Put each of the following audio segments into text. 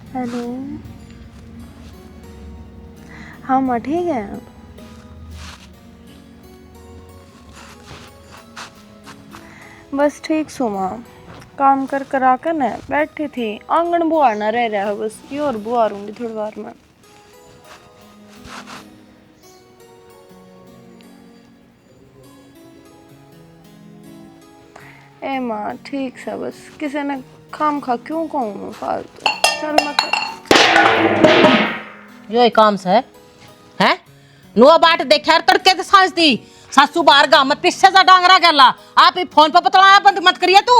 Hello. हाँ माँ ठीक है। बस ठीक सो माँ, काम कर कर आकर न बैठी थी, आंगन बुआना रह रहा है बस, ये और बुआरूंगी थोड़ी बार में। ए माँ ठीक सा, बस किसी ने खाम खा क्यों कहूँ मैं फालतू। चल यो एक काम से है नुआ बाट देखा तड़के ते सांस दी सासू बाहर गा मत पीछे जा डांगरा गला आप ही फोन पे बतलाया बंद मत करिए तू।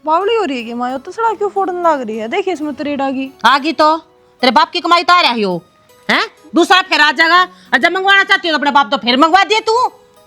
बावली हो रही है कि माँ, तो सड़ा क्यों फोड़न लग रही है, देखिए इसमें तरेड़ आ गई। आगी तो तेरे बाप की कमाई तो आ रही हो हैं, दूसरा फिर आ जाएगा। और जब मंगवाना चाहती हो तो अपने बाप तो फिर मंगवा दिए तू।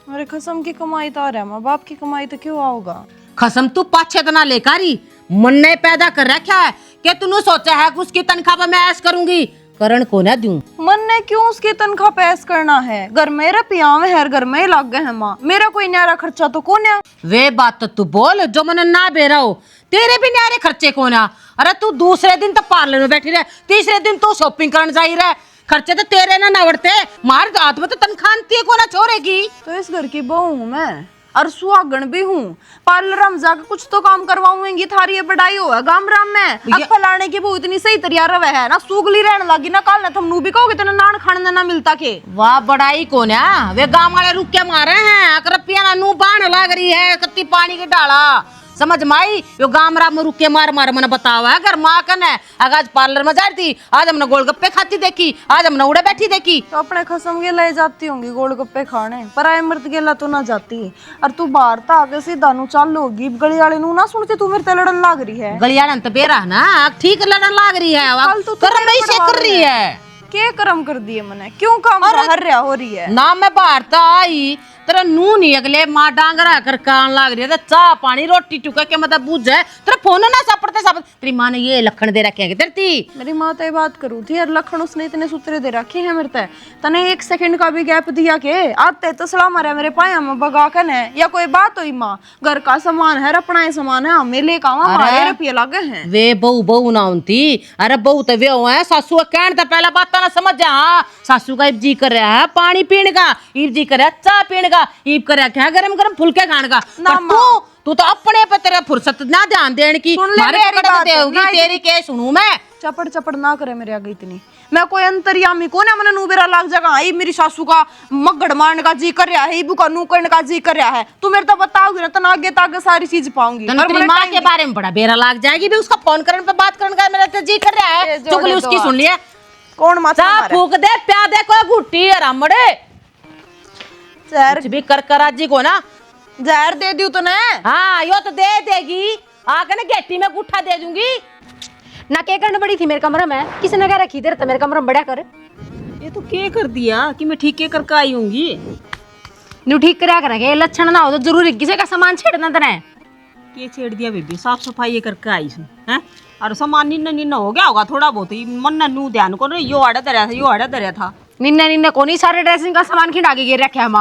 अरे कसम की कमाई तो आ रहा है माँ, बाप की कमाई तो क्यों आओगा। खसम तू पाछे तना लेकर ही मन ने पैदा कर रखा है कि तूने सोचा है कि उसकी तनख्वाह पर मैं ऐश करूंगी, करण को ना दूं। मन ने क्यों उसकी तनख्वाह पैस करना है, घर में रुपया में है, घर में ही लग गए हैं माँ, मेरा कोई न्यारा खर्चा तो कौन है। वे बात तो तू बोल जो मन ना बेरा हो, तेरे भी न्यारे खर्चे को ना। अरे तू दूसरे दिन तो पार्लर में बैठी रहे, तीसरे दिन तू शॉपिंग करने जाई रहे, खर्चे तो तेरे ना नवड़ते मार हाथ में तो तनख्वाह को ना छोड़ेगी। तो इस घर की बहू हूँ मैं और सुहागन भी हूँ, पार्लर हम जाकर कुछ तो काम करवाऊंगी, थारी ये बढ़ाई हो गाम राम में। अब फलाने की बहू इतनी सही तैयार रहे है ना, सुगली रहने लगी ना, कल ना तुम नू भी कहोगे तेना नान खाने ना मिलता के। वाह बड़ाई को ना वे गांव वाले रुक के मारे हैं, अकरपिया ना नू बाण लग रही है कत्ती पानी के डाला समझ माई। यो गांव राम में रुक के मार मार मैंने बतावा है घर माँ कन है। आज पार्लर में जा रही थी, आज हमने गोलगप्पे खाती देखी, आज हमने उड़े बैठी देखी। तो अपने खसम के ले जाती होंगी गोलगप्पे खाने, पर आए मर्द गेला तो ना जाती। और तू बाहर तो आगे सीधा नु चालू होगी, गली वाले नु ना सुनती, तू मेरे ते लड़न लाग रही है। गलियाड़न तो बेरा ना ठीक लड़न लाग रही है, कर्म नहीं से कर रही है। क्या कर्म कर दिए मैंने, क्यों काम हर रहा हो रही है ना। मैं बाहर तो आई तेरा नू नहीं अगले माँ डांगरा कर कान लाग रही है, चाह पानी रोटी टुका के मतलब बुझ है तेरा फोन ना सापड़ते सापड़। तेरी माँ ने ये लखन दे रखे हैं तेरी। मेरी माँ तो बात करूँ थी यार, लखन उसने इतने सूत्रे दे रखे हैं मेरे ते, तने 1 सेकंड का भी गैप दिया के आते तो सड़ा मारा मेरे पाया में बगा कर है, या कोई बात हुई माँ घर का सामान है, अपना ही सामान है, हमें लेकर आवा, हमारे रुपये लगे हैं। वे बहू बहू ना होती, अरे बहू तो वे है सासू कहने तो पहला बात ना समझ जा। हाँ सासू का जी कर रहा है पानी पीने का, ईब जी कर रहा है चाह पीने का, ईब कर रहा है गरम गरम फुलके खाने का। तू तो अपने पे तेरा फुर्सत ना ध्यान देने की, मारे पकड़ देगी तेरी के सुनू मैं। चपड़ चपड़ ना करे मेरे आगे इतनी, मैं कोई अंतर्यामी को ना, मैंने नूबेरा लाग जाएगा। आई मेरी सासू का मगड़ मारने का जी कर रहा है, इबू का नू करने का जी कर रहा है, तू मेरे तो बताओगी ना, तो आगे तागे सारी चीज पाऊंगी। तेरी माँ के बारे में बड़ा बेरा लाग जाएगी भी, उसका फोन करने पे बात करने का मेरा तो जी कर रहा है, चुगली उसकी सुन लिया। कौन माता फूक दे प्या दे कोई गुट्टी रामड़े भी कर करा जी को ना जहर दे दी तूने। हाँ यो तो दे देगी, आके ना गेटी में गुट्ठा दे दूंगी ना। क्या करने बड़ी थी मेरे कमरे में, किसी ने क्या रखी तेरे तो मेरे कमरे में बढ़िया कर। ये तो क्या कर दिया कि मैं ठीक करके आई होंगी। न्यू ठीक करा करेंगे, लक्षण ना हो तो जरूरी किसी का सामान छेड़ना तेरे। ये छेड़ दिया बेबी, साफ सफाई करके आई हूँ हैं, और सामान निन्ना निन्ना हो गया होगा थोड़ा बहुत ही, मन नू ध्यान को यो आड़ा दरिया था, यो आड़ा दरिया था। निन्ना निन्ना कोनी सारे ड्रेसिंग का सामान खिंडा के गिर रखे हम।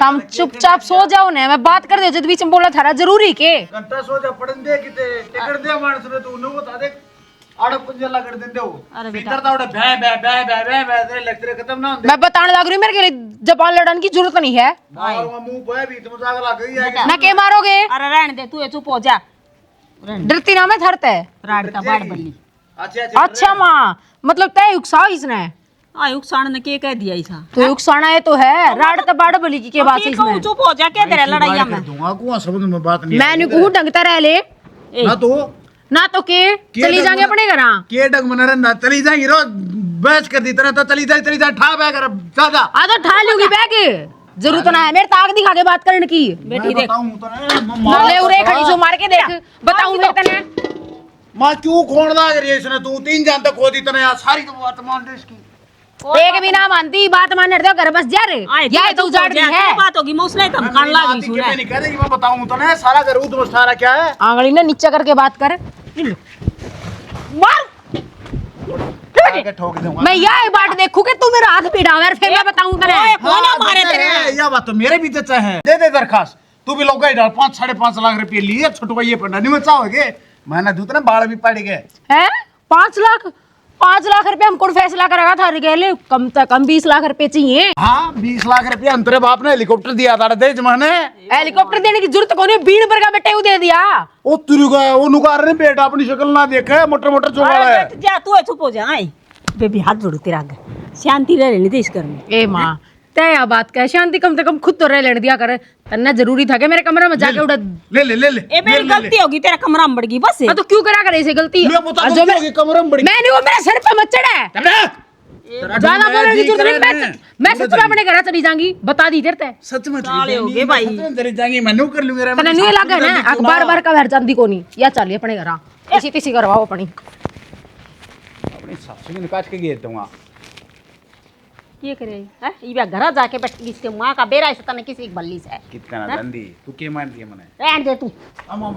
हम चुपचाप सो जाओ ना, मैं बात कर दे बीच में बोला था जरूरी के घंटा सो जा पड़न दे किते टिकट दे मानस ने तू नु बता दे आड़ पंजला कर देंदे हो। अरे बेटा भीतर तावड़े भै भै भै भै भै भै तेरे लेक्चर खत्म ना होंदे। मैं बताने लग रही हूं, मेरे के लिए जबान लड़न की जरूरत नहीं है। मारूंगा मुंह पे भी तुम जाग लग गई है ना के मारोगे। अरे रहने दे तू, चुप हो जा, डरती ना मैं धरते राड़ता बाड़ बल्ली। अच्छा अच्छा माँ मतलब तय उकसाओ इसने, आयुक साण ने के कह दिया ऐसा, तो उकसाना है तो है, राड़ तो बाड़ बली की के बात है इसमें। चुप हो जा, क्या तेरे लड़ाइया में दूंगा को समझ में बात नहीं। मैं नहीं कहूं ढंग तरह ले ना तो ना तो के चली जाएंगे अपने घर। के डग मन रंदा चली जाएगी रो बहस कर दी तरह तो चली जा ठा बैग कर ज्यादा आ तो ठा लूंगी बैग, जरूरत ना है मेरे ताक दिखा के बात करने की। बेटी देख बताऊं तो ले उरे खड़ी सो मार के देख, बताऊं मैं तने मां क्यों खोण लाग रही है इसने, तू 3 जान तक खो दी तने यार सारी तो बात मान दे इसकी। एक भी ना मानती बात मान दो घर बस जा रे, या तो उजाड़ दी है बात होगी मैं उसने कम खान लागी सुने नहीं कह देगी, मैं बताऊं तो ना सारा घर ऊद सारा क्या है। आंगली ने नीचे करके बात कर, मार आगे ठोक दूंगा मैं यह बात देखूं कि तू मेरा हाथ पीड़ा और फिर मैं बताऊं तेरे। होना मारे तेरे यह बात तो मेरे भी चाचा है, दे दे दरखास्त, तू भी लोग डाल 5-5.5 लाख रुपए लिए छुटवाइए पढ़ना नहीं में चाहोगे मैंने दूध ना बाल भी पड़ गए है 5 लाख रुपए हमको फैसला करेगा था गए कम से कम 20 लाख रुपए चाहिए। हाँ 20 लाख रुपया अंतरे बाप ने हेलीकॉप्टर दिया था दे जमाने। हेलीकॉप्टर देने की जरूरत कौन है, बीण पर का बेटे वो दे दिया। ओ तुरु गया वो नुकार ने बेटा अपनी शक्ल ना देखे मोटर मोटर चोला अरे है। बैठ जा तू चुप हो जा। आई बेबी हाथ जोड़ो तेरा आगे, शांति रह लेने दे इस घर में। ए माँ तय आ बात कह, शांति कम से कम खुद तो रह लेने दिया करे। तन्ना जरूरी था कि मेरे कमरे में जाके उड़ा। ले ले ले ले ए मेरी गलती होगी, तेरा कमरा में बढ़ गई बस। तो क्यों करा करे ऐसे गलती? ले बता और दो जो क्या होगी कमरे में बड़ी मैंने वो मेरे सर पे मत चढ़े। ज्यादा बोलने की जरूरत नहीं, मैं सच में अपने घर चली जाऊंगी, बता दी तेरे। सच में साले हो गए भाई। अंदर जाएंगे मैं कर लूंगा तने नहीं लगा ना अखबार बार का घर जाती को नहीं या चलिए अपने घर इसी तिसी करवाओ अपनी। अपनी सासू ने काट के गिर दूंगा। ये करे है ये घर जाके बैठ गई, इसके मां का बेरा है तने किसी की बल्ली से। कितना ना दंदी तू के मान दिया मने रहन दे तू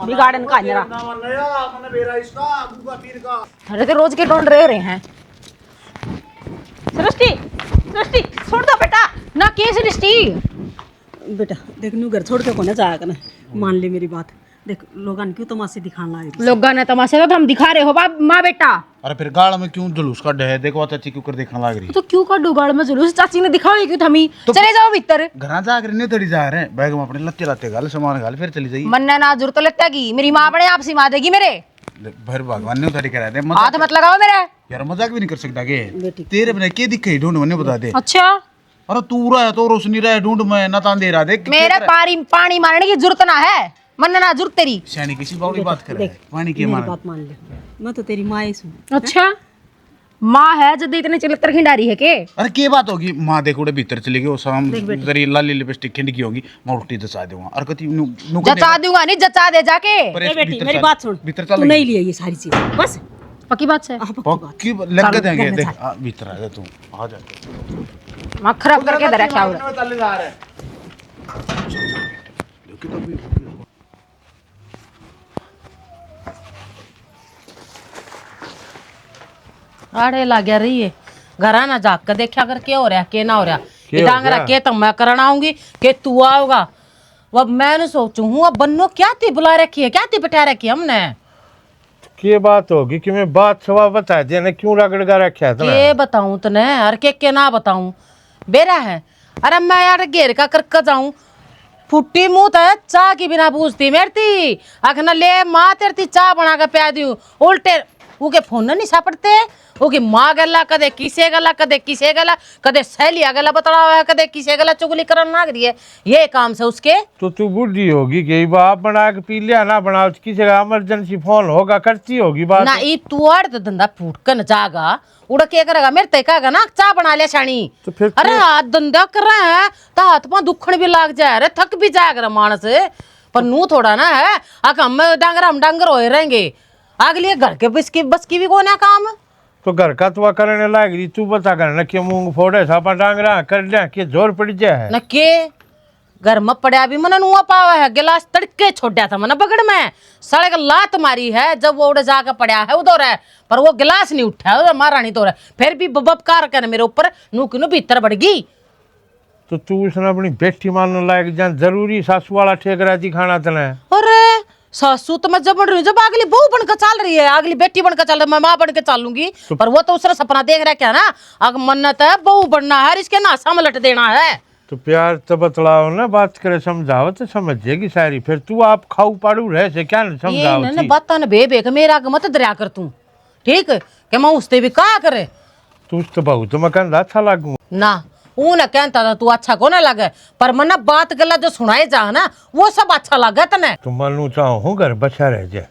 बिगाड़न का जरा। ना मन नया मने बेरा इसका गुगा पीर का। अरे तो रोज के ढूंढ रहे हैं सृष्टि सृष्टि छोड़ दो बेटा। ना के सृष्टि बेटा देख नू घर छोड़ के कोने जाया करना, मान ले मेरी बात। देख लोगन क्यों तमाशे दिखाने लगे। लोगों ने तमाशे तो हम दिखा रहे हो बाप माँ बेटा। अरे फिर गाड़ में क्यों जुलूस का है देखो चाची क्यों कर देखने लग रही। तो क्यों कर गाड़ में जुलूस, चाची ने दिखाओ क्यों थमी। चले जाओ भीतर। घर जा कर नहीं थोड़ी जा रहे बैग में अपने लत्ते लत्ते गाल सामान गाल फिर चली जाइए। मन्ना ना जरूरत लगता की मेरी माँ अपने आप सिमा देगी मेरे। भर भगवान ने उतारी करा दे हाथ मत लगाओ मेरे। यार मजाक भी नहीं कर सकता के तेरे बिना के दिखे ढूंढ मने बता दे। अच्छा अरे तू रहा है तो रोशनी रहा है ढूंढ मैं ना तान दे रहा देख मेरे पानी मारने की जरूरत ना है, मन्ना ना जरूरत तेरी। सैनी किसी बावड़ी बात कर रहा है पानी की मेरी मार। बात मान ले, मैं तो तेरी माँ ही हूँ। अच्छा माँ है जब इतने चिलतर खिंडारी है के। अरे के बात होगी माँ देखो उड़े भीतर चली गई वो शाम तेरी लाली लिपस्टिक खिंड की होगी मैं उल्टी दसा दूंगा और कति नु जचा दूंगा नहीं, जचा दे जाके। ए बेटी मेरी बात सुन, भीतर तू चल नहीं लिया ये सारी चीज बस पक्की बात है। पक्की लग देंगे देख भीतर आ जा तू आ जा माँ खराब करके दे रखा है। चले जा रहे आड़े ला गया रही है घर ना जाग कर देखा कर क्या हो रहा के ना हो रहा। ये डांगरा के तो मैं करना आऊंगी के तू आओगा। अब मैंने सोचू हूँ अब बन्नो क्या ती बुला रखी है, क्या ती बिठा रखी है हमने। के बात होगी कि मैं बात सवा बता दिया ना क्यों रगड़गा रखा है तूने? के बताऊं तने अरे के ना बताऊं बेरा है। अरे मैं यार घेर का करके जाऊं फुट्टी मुंह है चाह की बिना पूछती मेरती अखना ले माँ तेरती चाह बना के प्या दी उल्टे उके फोन नहीं सापड़ते ओके माँ गला कदे किसे गला कदे सहेलिया गला बतड़ा हुआ है कदे किसे गला चुगली करन लाग रही है। ये काम से उसके तो तू बुढ़ी होगी कि बाप बना के पी लिया ना बनाओ किसी का इमरजेंसी फोन होगा करती होगी बात ना ई तू आड़ तो धंधा फूट कर जागा उड़ा के करेगा मेरे ते कहेगा ना चाह बना लिया छानी। तो फिर अरे हाथ धंधा कर रहे हैं तो हाथ पांव दुखण भी लाग जाए अरे थक भी जाएगा मानस पर नू थोड़ा ना है हम डांगर होए रहेंगे अगले घर के बस की भी को ना काम। तो घर का तो करने लग रही तू बता करना कि मूंग फोड़े सापा डांगरा कर लिया कि जोर पड़ जाए न के घर में पड़ा भी मन नुआ पावा है गिलास तड़के छोड़ा था मन बगड़ में सड़े का लात मारी है जब वो उड़े जाकर पड़ा है उधर है पर वो गिलास नहीं उठा है मारा नहीं तो फिर भी बबकार कर मेरे ऊपर नूक नू भीतर बढ़ गई। तो तू उसने अपनी बेटी मानने लायक जान जरूरी सासू वाला ठेकरा दिखाना तने। अरे सासू तो मैं जब बढ़ रही हूँ जब अगली बहू बनकर चल रही है अगली बेटी बनकर चल रही है मैं माँ बन के चलूंगी पर वो तो उसका सपना देख रहा क्या ना अगर मन्नत है बहू बनना है इसके नासा में लट देना है। तो प्यार तो बतलाओ ना बात करे समझाओ तो समझेगी सारी फिर तू आप खाऊ पाड़ू रहे से क्या न समझाओ ये बात न बे मेरा मत दरिया कर तू ठीक कि मैं उससे भी कहा करे तू तो बहुत मैं कहना अच्छा लागू ना वो न कहता था तू अच्छा को ना लगे पर मना बात गला जो सुनाए जा ना वो सब अच्छा लगा तने। तो मनू चाहूँ घर बचा रह जाए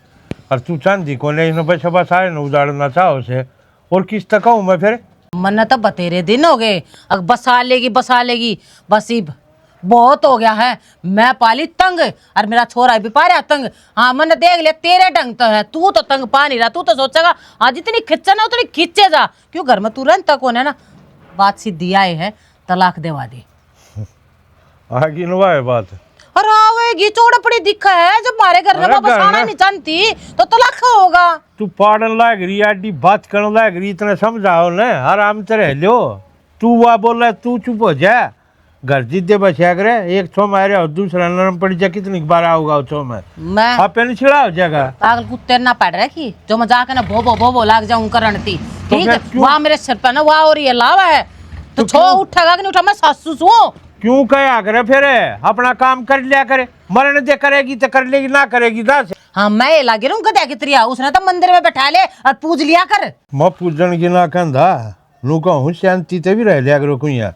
और तू चांदी को नहीं बचा बसाए न उजाड़ना चाहो से और किस तक कहूँ मैं फिर मन्ना तो बतेरे दिन हो गए अब बसा लेगी बस ही बहुत हो गया है मैं पाली तंग और मेरा छोरा भी पा रहा तंग। हाँ मन देख ले तेरे ढंग तो है तू तो तंग पा नहीं रहा तू तो सोचेगा आज इतनी खिंचना उतनी खींचे जा क्यों घर में तू रहता कौन है ना। बात सीधी आए है तलाक देवा दे आगे नवाए बात और आवेगी चौड़पड़ी दिखा है जब मारे घर में वापस आना नहीं जानती तो तलाक होगा। तू पाड़न लाग रही आडी बात करने लाग रही इतना समझाओ न आराम से रह लो तू वह बोल रहा तू चुप हो जा घर जिद्दे बचा करे, एक छो मारे और दूसरा नरम पड़ जा, कितनी बार आओगा वो छो में मैं आप पेन छिड़ा हो जाएगा। पागल कुत्ते ना पड़ रखी जो मैं जाके ना भो लाग जाऊं करंती। तो ठीक फिर है क्यों? वहां मेरे सिर पे ना वहां और ये लावा है तो छो उठेगा कि नहीं उठा, मैं सासू सू क्यों कया करे फिर, अपना काम कर लिया करे, मरण दे करेगी तो कर लेगी, ना करेगी ना से। हाँ मैं ये लागे रहूं गधा की त्रिया, उसने तो मंदिर में बैठा ले और पूज लिया कर। मैं पूजन की ना कंधा नू कहूँ शांति ते भी रह लिया करो कुइया,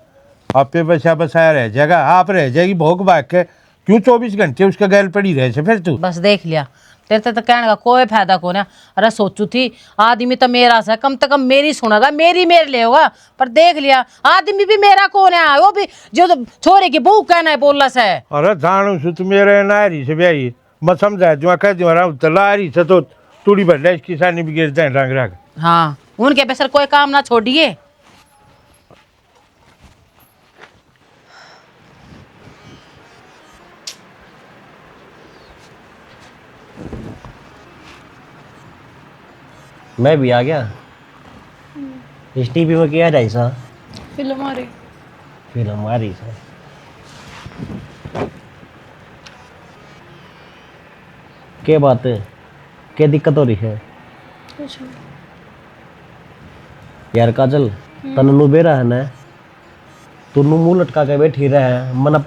आप पे बसाया रह जाएगा, आप रह जाएगी भोग भाग के, क्यों 24 घंटे उसका गैल पड़ी रहे से फिर तू। बस देख लिया, तेरे तो कहने का कोई फायदा को ना। अरे सोचू थी आदमी तो मेरा से कम से कम मेरी सुनेगा, मेरी मेरे ले होगा, पर देख लिया आदमी भी मेरा कौन है, वो भी जो तो छोरे की बहू कहना है बोलला से। अरे जानू सु तू मेरे नारी से ब्याही, मैं समझा जो कह दूँ रहा तो लारी से तो तूड़ी भर ले किसानी भी गिर जाए रंग रंग। हाँ उनके बेसर कोई काम ना छोड़िए। मैं भी आ गया। इस टीवी में क्या रही सा फिल्म आ रही। फिल्म आ रही सा। क्या बात है, क्या दिक्कत हो रही है कुछ नहीं। यार काजल, तन नु बेरा है ना, तू नु मुंह लटका के बैठी रहे, मन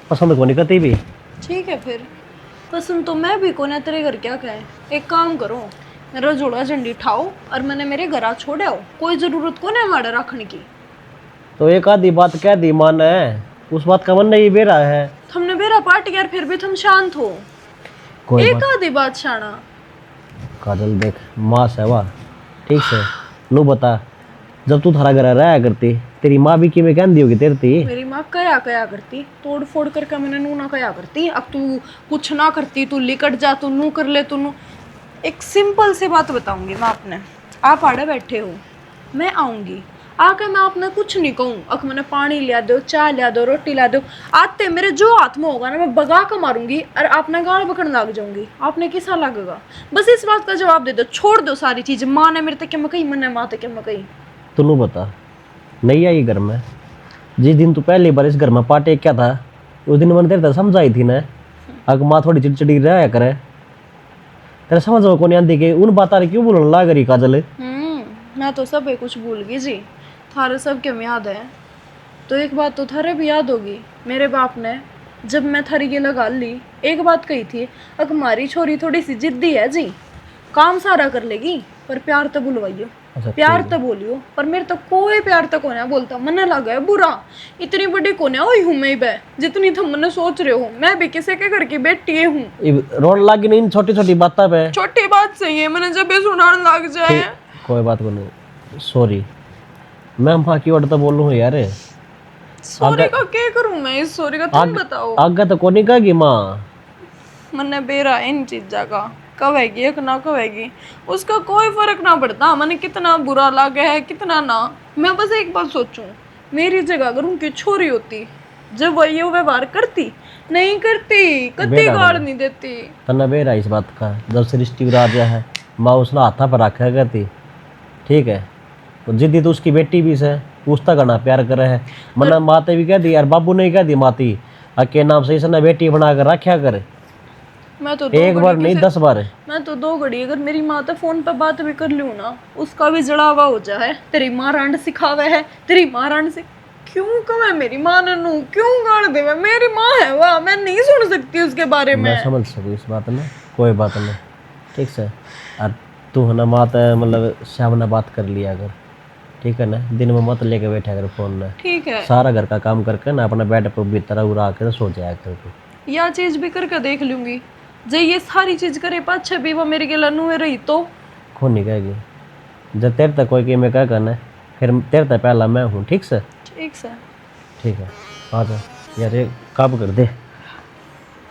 पसंद को नहीं करती भी। ठीक है फिर, पसंद तो मैं भी को ना, तेरे घर क्या कहे। एक काम करो, मेरा जोड़ा झंडी ठाओ और मैंने मेरे घर आ छोड़े हो, कोई जरूरत को ना हमारे रखने की। तो एक आधी बात कह दी मान है, उस बात का मन नहीं बेरा है। हमने बेरा पार्ट यार, फिर भी तुम शांत हो। कोई एक बात आधी बात शाना। काजल देख, माँ से वाह ठीक से नु बता, जब तू थारा घर रहा करती, तेरी माँ भी किमें कहती होगी तेरे ती। मेरी माँ कया कया करती, तोड़ फोड़ करके मैंने नू ना कया करती। अब तू कुछ ना करती, तू लिकट जा, तू नू कर ले, तू नू। एक सिंपल सी बात बताऊंगी मैं आपने, आप आड़े बैठे हो, मैं आऊंगी, आके मैं आपने कुछ नहीं कहूँ, अक मैंने पानी लिया दो, चाय लिया दो, रोटी ला दो, आते मेरे जो हाथ में होगा ना मैं बगा कर मारूंगी और आपने गाल बकड़ लग जाऊंगी। आपने किसा लगेगा, बस इस बात का जवाब दे दो, छोड़ दो सारी चीज। माँ ने मेरे तक क्या मैं कही, मैंने माँ तक क्या मैं कही। तू नु बता, नहीं आई घर में, जिस दिन तू पहली बार इस घर में पाटे क्या था, उस दिन मैंने तेरे तक समझाई थी ना, अगर माँ थोड़ी चिड़चिड़ी रहा करे, तेरे समझ में कौन आती कि उन बात क्यों बोलने लग रही काजल। मैं तो सब कुछ भूल गई जी, थारे सब क्यों याद है। तो एक बात तो थारे भी याद होगी, मेरे बाप ने जब मैं थारी ये लगा ली, एक बात कही थी, अगर हमारी छोरी थोड़ी सी जिद्दी है जी, काम सारा कर लेगी पर प्यार तो बुलवाइयो, अच्छा, प्यार तो बोलियो। पर मेरे तो कोई प्यार तो कोने बोलता, मने लगा है बुरा। इतनी बड़ी कोने हुई हूँ मैं बे, जितनी तुम मने सोच रहे हो, मैं भी किसी के घर की बेटी हूँ। रोड लागी नहीं छोटी छोटी बातें पे। छोटी बात सही है, मैंने जब भी सुनाने लग जाए। कोई बात नहीं, सॉरी, मैं माँ की ओर तो बोल रहा हूँ यार। सॉरी का क्या करूँ मैं, इस सॉरी का तुम बताओ। आगे तो कौन कहेगी माँ, मन्ने बेरा इन चीजा का कहेगी एक ना कहेगी, उसका कोई फर्क ना पड़ता मैंने कितना बुरा लगे है कितना ना। मैं बस एक बात सोचूं, मेरी जगह अगर उनकी छोरी होती, जब वो ये व्यवहार करती, नहीं करती, कत्ती गाड़ नहीं देती। तना बेरा इस बात का, जब से रिश्ती राजा है, माँ उसने हाथा पर रखा करती, ठीक है, तो जिद्दी तो उसकी बेटी भी से, उसका घना प्यार करे है, मना माते भी कह दी यार, बाबू ने कह दी माती अके नाम से इसने बेटी बना कर रखा करे। मैं तो एक बार नहीं 10 बार। मैं तो 2 घड़ी अगर मेरी माँ तो फोन पर बात भी कर लूँ ना, उसका भी जड़ावा हो जाए, तेरी माँ रांड सिखावे है, तेरी माँ रांड से क्यों कवे, मेरी माँ ने नू क्यों गाड़ देवे, मेरी माँ है वाह, मैं नहीं सुन सकती उसके बारे में। मैं समझ सकूँ इस बात में, कोई बात नहीं, ठीक से। और तू है ना माता मतलब सामने बात कर लिया अगर, ठीक है ना, दिन में मत लेके बैठा कर फोन में, ठीक है, सारा घर का काम करके ना अपना बेड पर भीतर उड़ा कर सो जाया कर तू। यह चीज भी करके देख लूंगी, जे ये सारी चीज करे पाछे भी वो मेरे के लनू में रही तो कौन नहीं कहेगी, जब तेरे तक कोई कि मैं क्या करना है, फिर तेरे तक पहला मैं हूँ, ठीक से। ठीक से, ठीक है, आ जा यार, एक काम कर दे,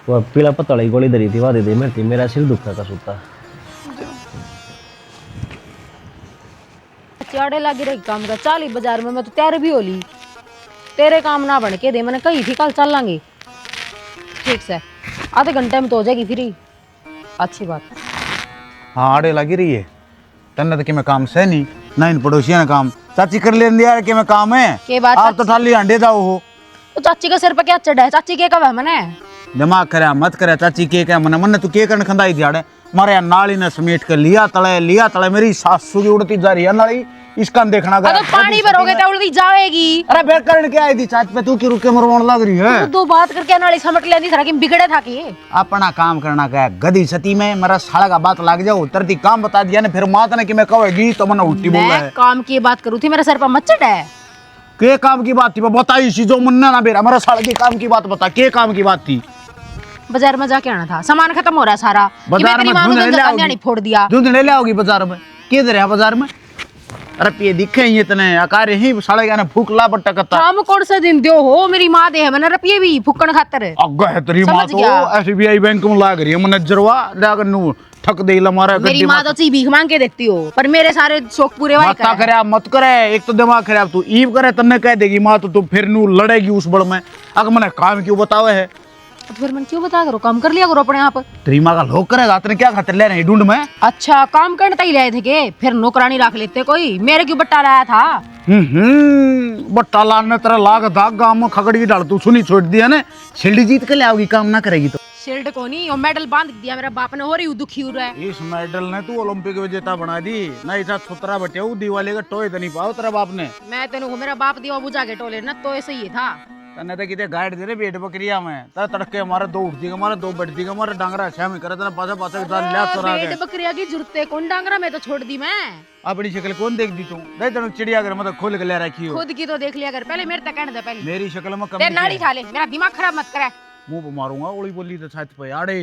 वो पीला पत्ता वाली गोली धरी थी वह दे दे, मेरा सिर दुखता का सूता। चाड़े लगी रही काम का, चाली बाजार में मैं तो तैयार भी होली, तेरे काम ना बन के दे, मैंने कही थी कल चल लेंगे, ठीक से, आधे घंटे में तो हो जाएगी फ्री, अच्छी बात। हाँ आड़े लगी रही है, तन्ने तो कि मैं काम से नहीं ना इन पड़ोसियों ने काम, चाची कर ले यार कि मैं काम है, के बात आप तो थाली अंडे दाओ हो। तो चाची का सिर पे क्या चढ़ा है? चाची के कब है मने? दिमाग करे मत करे चाची के क्या मन मन तू के करन खंदाई दिहाड़े मारे नाली ने समेट कर लिया तले मेरी सासू की उड़ती जा रही है नाली इसका देखना तो पानी भरोगे तो उल्टी जाएगी। अरे फिर करन क्या आई थी चाच पे तू की रुके मरवान लग रही है। तो दो बात करके नाली समट लेनी था कि बिगड़े था कि अपना काम करना क्या गधी सती में मेरा साला का बात लग जाओ तरती काम बता दिया ना फिर मात ने कि मैं कहेगी तो मैंने उल्टी बोला मैं है। काम की बात करूँ थी, मेरे सर पर मत चढ़ा है। के काम की बात थी बताई सी जो मुन्ना ना बेरा मेरा साला के काम की बात बता के काम की बात थी। बाजार में जाके आना था, सामान खत्म हो रहा है सारा। कि मैं बाजार तेरी में माँ को ढूंढने ले गंजा नहीं फोड़ दिया। ढूंढने ले आओगी बाजार में किधर है बाजार में। अरे पिए दिखे ही इतने आकार ही साले का भूख ला बट्टा कत्ता हम कौन से दिन दो हो, मेरी माँ दे है मैंने रुपये भी फुक्कन खातर। अग्गा है तेरी माँ तो एसबीआई बैंक में लाग रही है मैनेजरवा लाकर नू ठक दे हमारा मेरी माँ तो भीख मांग के देती हो, पर मेरे सारे शौक पूरे वही मत करे आप मत करे एक तो दिमाग खराब तू ईव करे तन्ने कह देगी माँ तो तू फिर नू लड़ेगी उस बड़ में अगर मैंने काम क्यों बतावे है तो फिर मन क्यों बता करो, काम कर लिया करो अपने आप। तेरी माँ का लोग करेगा तेने क्या खातिर ले रहे ढूंढ में। अच्छा काम करते ही रहे थे के फिर नौकरानी रख लेते कोई, मेरे क्यों बट्टा लाया था। बट्टा लाने तेरा लाग दाग गांव में खगड़ी की डाल तू सुनी छोड़ दिया ने शिल्डी जीत के ले आओगी काम ना करेगी तो। शील्ड को नहीं और मेडल बांध दिया मेरा बाप ने, हो रही दुखी हो रहा है। इस मेडल ने तू ओलंपिक विजेता बना दी ना ऐसा छुतरा बटे दिवाली का टोय तो नहीं पाओ तेरा बाप ने। मैं तेन मेरा बाप दिवा बुझा के टोले ना तो ऐसे ही था। तने तो किते गाइड दे रे बेट बकरिया में ता तड़के हमारा दो उठती हमारा दो बैठती हमारा डांगरा अच्छा में करे तेरा पाछा पाछा दाल लिया चरा के पेट बकरिया की जरूरत है, कौन डांगरा में तो छोड़ दी मैं। अपनी शक्ल कौन देख दी तू दे तेरे चिड़ियाघर में तो खोल के ले रखी हो। खुद की तो देख लिया कर, पहले मेरे तक कहने दे पहले। मेरी शक्ल में तेरे कमी नाड़ी खा ले, मेरा दिमाग खराब मत करे। मुंह पे मारूंगा ओली बोली तो छाती पे आड़े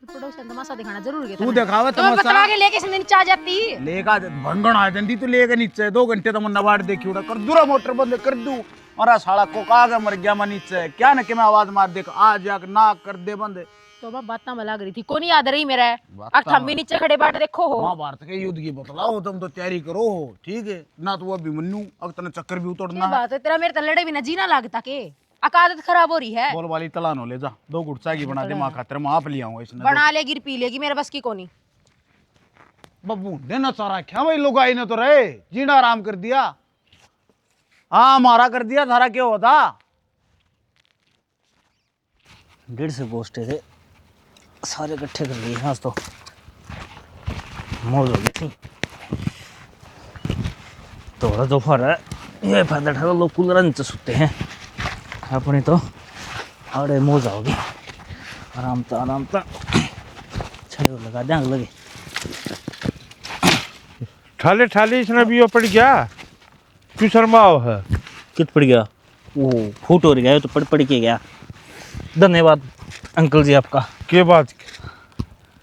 पड़ोसन तमाशा दिखाना जरूर है तू दिखावे तो मैं बतला के लेके से नीचे आ जाती। लेगा भंगण आ जाती तू लेके नीचे 2 घंटे तो मैं नवाड़ देखी उड़ा कर दूरा मोटर बंद कर दू और साला को कागा मर गया मैं नीचे क्या न के मैं आवाज मार देख आ जाक ना कर दे बंद तो मैं बात में लग रही थी, कौन याद रही मेरा। अब हम भी नीचे खड़े बाट देखो हो। महाभारत के युद्ध की बतलाओ तुम तो तैयारी करो हो ठीक है ना तो अभिमन्यु अब तने चक्कर भी उतरना है। बात है तेरा मेरे तलड़े भी ना जीना लगता के आदत खराब हो रही है। बोल वाली तलानो ले जा 2 गुट चाय की बना दे मां खातिर मैं आप ले आऊंगा इसने बना लेगी पी लेगी, मेरे बस की कोनी। बब्बू देना सारा क्या भाई लोग आई ने तो रहे जीना आराम कर दिया। हाँ हमारा कर दिया थारा क्या होता 150 पोस्टे थे सारे इकट्ठे कर लिए आज तो मौज हो गई थी। थोड़ा दोपहर है ये फायदा उठा लोग कूलर नीचे सोते हैं अपनी तो अरे मौजा होगी आराम तो छड़े लगा दें लगे ठाले इसने भी वो पड़ गया क्यों शर्माओ है कित पड़ गया वो फूट हो गया तो पड़ के गया। धन्यवाद अंकल जी आपका। के बात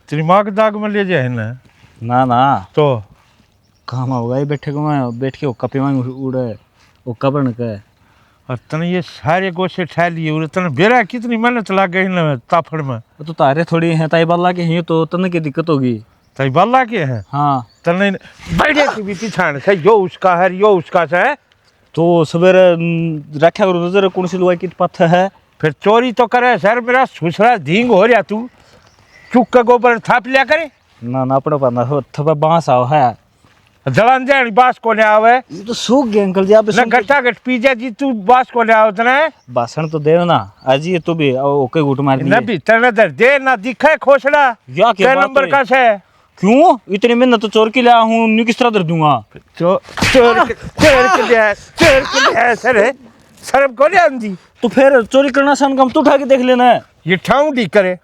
तेरी माँ के दाग में ले जाए ना तो काम होगा ये बैठे को मैं बैठ के हुक्का पीवा उड़े हुक्का बन के और तने ये सारे गोशे ठा लिए और तने बेरा कितनी मेहनत लग गई ना ताफड़ में। तो तारे थोड़ी हैं ताई बाला के हैं तो तने की दिक्कत होगी। ताई बाला के हैं हाँ तने बैठे की भी पिछाड़ से यो उसका है यो उसका है तो सवेरे रखा करो नजर कौन सी लुआई की पथ है। फिर चोरी तो करे सर मेरा सुसरा धींग हो रहा तू चुक के गोबर थाप लिया करे ना अपने पाना हो थोड़ा बांस आओ है जलन जानी बास को ले आवे ये तो सूख गए अंकल जी आप ना गट्टा गट पीजे जी तू बास को ले आओ तने भाषण तो दे ना आज ये तो भी ओके गुट मार ना भीतर ना दर दे ना दिखे खोसड़ा या क्या नंबर का से क्यों इतनी मेहनत तो चोर के लिया हूँ न्यू किस तरह दर दूंगा चोर के लिए सर शर्म को ले आंधी तो फिर चोरी करना सन कम तो उठा के देख लेना है ये ठाऊं डी करे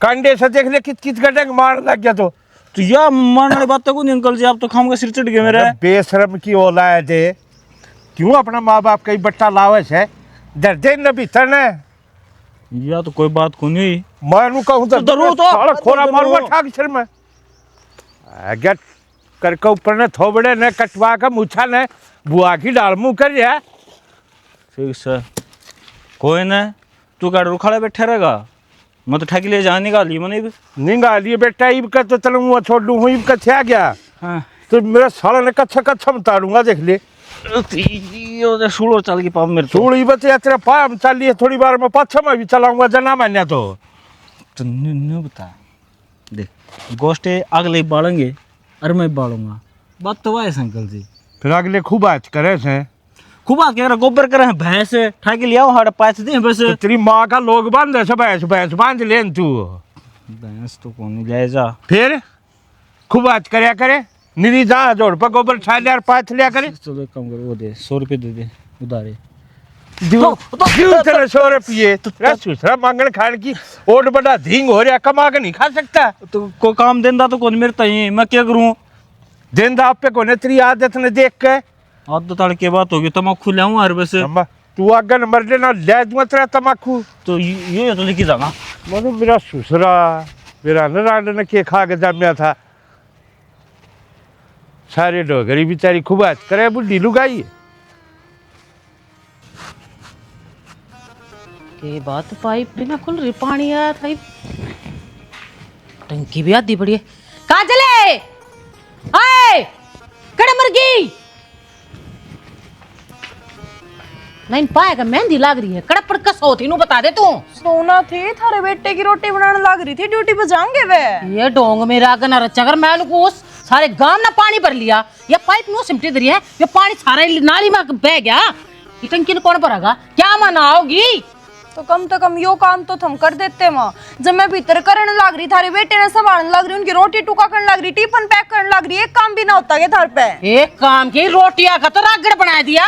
कांडे से देख ले कित गड्ढे मार लग गया तो या मारने वाली बात तो नहीं अंकल जी आप तो खाम का सिर चढ़ गए मेरे बेशरम की औलाद है क्यों अपना माँ बाप का बट्टा लावस है डर दे न भीतर ने या तो कोई बात को नहीं मैं कहूँ तो जरूर तो खोरा मारूंगा ठाक सिर में अगर करके ऊपर ने थोबड़े ने कटवा का मुछा ने बुआ की डाल मुँह कर दिया ठीक सर कोई ना तू गाड़ी रुखाड़े बैठे रहेगा मैं तो ठाकी ले जा निकाली मैंने निकालिए बेटा ईब का तो चलो मुँह छोड़ दूँ ईब का छा गया हाँ तो मेरा साला ने कच्छा बताऊंगा देख ले सूड़ो चल की पाप मेरे सूड़ी बचे तेरा पाम चल लिए थोड़ी बार में पाछा में भी चलाऊंगा जना मैंने तो नहीं बता देख गोश्ते अगले बालेंगे और मैं बालूंगा बात तो है अंकल जी फिर अगले खूब आज करे से खूब बात कह रहा गोबर कर भैंस ठा के लिया हड़ पास दे बस तो तेरी माँ का लोग बांध सब भैंस भैंस बांध लेन तू भैंस तो कौन ले जा फिर खूब बात करया करे निरी जा जोड़ पर गोबर छा लिया और पाथ लिया करे चलो एक काम करो वो दे 100 रुपए दे दे उधारे क्यों तेरे 100 रुपये तेरा दूसरा मांगन खान की ओट बड़ा धींग हो रहा कमा के नहीं खा सकता तो कोई काम देंदा तो कौन मेरे तई मैं क्या करूं दिन आप पे कोने तेरी आदत ने देख के आज तो तड़के बात होगी तमाकू लाऊं हर बस अम्मा तू आगे नंबर लेना ले दूंगा तेरा तमाकू तो ये तो लेके जाना मनु मेरा ससुरा मेरा नरान ने के खा के जमया था सारे डोगरी बेचारी खूब आज करे बुढ़ी लुगाई के बात पाइप भी ना खुल रही पानी आया था टंकी भी आधी पड़ी है काजले आए कड़े मुर्गी नहीं पाएगा मेहंदी लाग रही है कड़पड़ कस होती नु बता दे तू सोना थी थारे बेटे की रोटी बनाने लग रही थी ड्यूटी पे जाएंगे वे ये डोंग मेरा आगे ना रचा अगर मैं को उस सारे गांव ना पानी भर लिया ये पाइप नु सिमटी दरी है ये पानी सारा नाली में बह गया ये टंकी ने कौन भरेगा क्या मनाओगी तो कम यो काम तो थम कर देते माँ जब मैं भीतर करने लग रही थारे बेटे ने संभालने लग रही उनकी रोटी टुका करने लग रही टिफिन पैक करने लग रही एक काम भी ना होता के थार पे एक काम की रोटियां का तो रागड़ बना दिया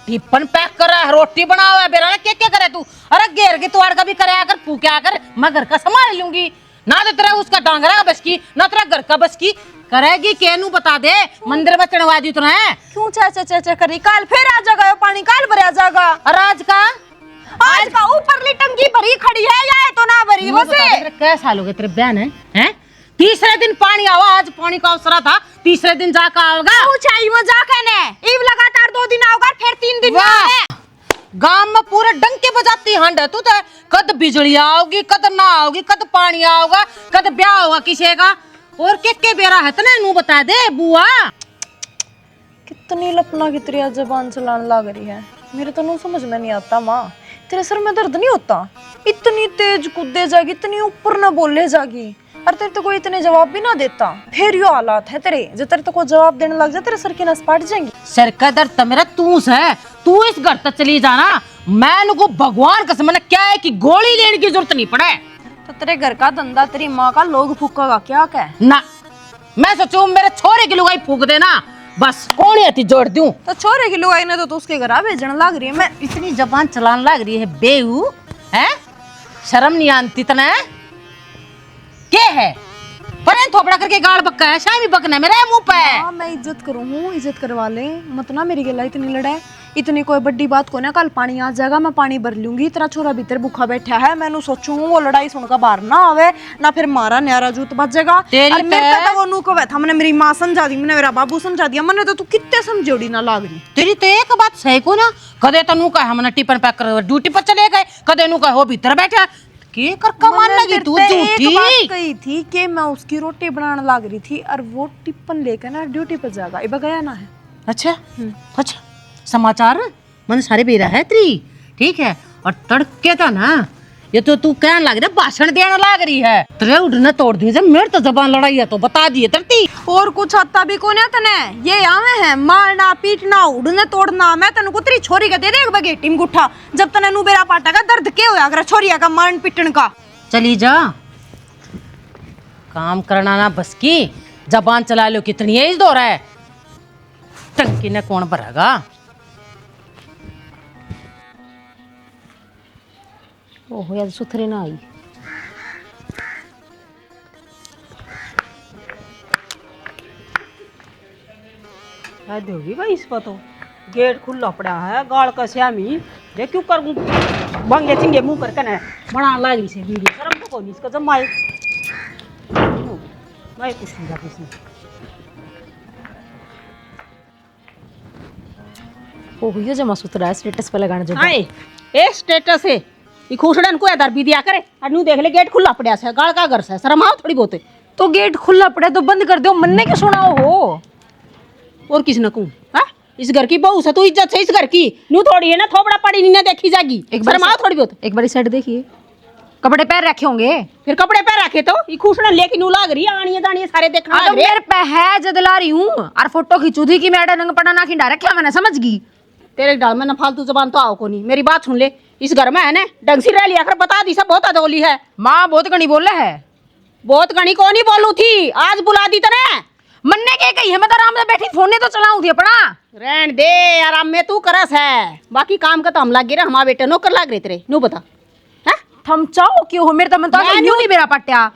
टिफिन पैक कर रहा है रोटी बनाओ है बेरा क्या करे तू अरे घेर के तुआर का भी करे कर फू क्या कर मैं घर का संभाल लूंगी ना तो तेरा उसका डांगरा का बस की ना तेरा घर का बस की करेगी केनू बता दे मंदिर में चढ़वा दी तो है क्यों चाचा करी काल फिर आ जाएगा पानी काल भर आ जाएगा और आज का ऊपरली टंकी भरी खड़ी है या तो ना भरी बसे क्या साल हो गए तेरे बहन है तीसरे दिन पानी आवा आज पानी का अवसर था तीसरे दिन जाकर आओगा ऊंचाई में जाकर ने इव लगातार 2 दिन आओगा फिर 3 दिन में गांव में पूरे डंके बजाती हंड है तू तो कद बिजली आओगी कद ना आओगी कद पानी आओगा कद ब्याह होगा किसी का और के बेरा है तने नू बता दे बुआ कितनी लपना की तेरी जबान चलाने लग रही है मेरे तो नु समझ में नहीं आता माँ तेरे सर में दर्द नहीं होता इतनी तेज कूदे जाएगी इतनी ऊपर ना बोले जाएगी और तेरे तो कोई इतने जवाब भी ना देता फिर यो हालात है तेरे जो तेरे तो को जवाब देने लग जाए तेरे सर की नस पाट जाएंगी सर का दर्द तो मेरा तूस है तू इस घर तक चली जाना मैं उनको भगवान कसम ने क्या है कि गोली लेने की जरूरत नहीं पड़े तो तेरे घर का धंधा तेरी माँ का लोग फूकेगा क्या कह ना मैं सोचू मेरे छोरे की लुगाई फूक देना बस कौन है जोड़ दूं तो छोरे की लुगाई ने तो उसके घर भेजने लग रही है मैं इतनी जबान चलाने लग रही है बेहू है शर्म नहीं आती तना क्या है पर थोपड़ा करके गाड़ बक्का है शामी बकना मेरे मुंह पे हाँ मैं इज्जत करूँ हूँ इज्जत करवा ले मत ना मेरी गला इतनी लड़ाई इतनी कोई बड़ी बात को ना कल पानी आ जाएगा मैं पानी भर लूंगी तेरा छोरा भीतर भूखा बैठा है मैंने सोचू वो लड़ाई सुनकर बाहर ना आवे ना फिर मारा न्यारा जूत बजेगा और मेरे पे तो वो नू कवे था मैंने मेरी माँ समझा दी मैंने मेरा बाबू समझा दिया मैंने तो तू कितने समझोड़ी ना लाग रही तेरी तो एक बात सही को ना कदे तो नू का हमने टिफिन पैक कर ड्यूटी पर चले गए कदे नू का हो भीतर बैठा के कर कमान लगी तू झूठी एक बात कही थी कि मैं उसकी रोटी बनाने लग रही थी और वो टिफिन लेकर ना ड्यूटी पर जाएगा इब गया ना है अच्छा अच्छा समाचार मन सारे बेरा है तेरी ठीक है और तड़के था ना ये तो तू कहने लग रहा भाषण देने लग रही है तेरे उड़ने तोड़ दी जब मेरे तो जबान लड़ाई है तो बता दिए तरती और कुछ आता भी कोने तने ये आवे है मारना पीटना उड़ने तोड़ना मैं तने कुतरी छोरी का दे दे एक बगे टीम गुठा जब तने नु बेरा पाटा का दर्द के होया अगर छोरिया का मारन पीटन का चली जा काम करना ना बस की जबान चला लो कितनी एज दो रहा है टंकी ने कौन भरेगा ओहो यार सुथरे ना आई हद होगी भाई इस पर तो गेट खुला पड़ा है गाड़ का श्यामी दे क्यों कर बंगे चिंगे मुंह कर कने बना लागी से वीडियो शर्म तो कोनी इसका जब माई कुछ नहीं जाती इसमें ओहो ये जमा सुथरा है स्टेटस पे लगाने जो हाय ए स्टेटस है ये खुशड़न को इधर भी दिया करे अनु देख ले गेट खुला पड़ा है गाड़ का घर से शर्म आओ थोड़ी बहुत तो गेट खुला पड़ा तो बंद कर दो मन्ने के सुनाओ हो और किसी न कहूं हां इस घर की बहू से तो इज्जत है इस घर की नू थोड़ी है ना थोबड़ा पड़ी नहीं ना देखी जाएगी शर्म आओ थोड़ी बहुत एक बार साइड देखिए कपड़े पैर रखे होंगे फिर कपड़े पे रखे तो ये खुशड़न लेके नू लाग रही आनी जानी सारे देखना मेरे पे है जदला रही हूं और फोटो खींचू थी कि मैं नंग पड़ा ना खिंडा रखा मैंने समझ गई तेरे डाल में ना फालतू जबान तो आओ को नहीं, मेरी बात सुन ले। इस घर में है ना ढंग से रह लिया कर, बता दी सब बहुत अधोली है। माँ बहुत गणी बोल रहा है। बहुत घनी को नहीं बोलू थी, आज बुला दी तने। मन्ने के कही है, मैं तो आराम से बैठी फोन तो चलाऊं थी अपना। रहन दे आराम में तू करस है, बाकी काम का तो हम लग गए, हमारा बेटे नौकर लग रहे तेरे। नू बता हैं? थम चाहो क्यों हो मेरे तो मन तो मैं न्यू नहीं मेरा पट्टिया।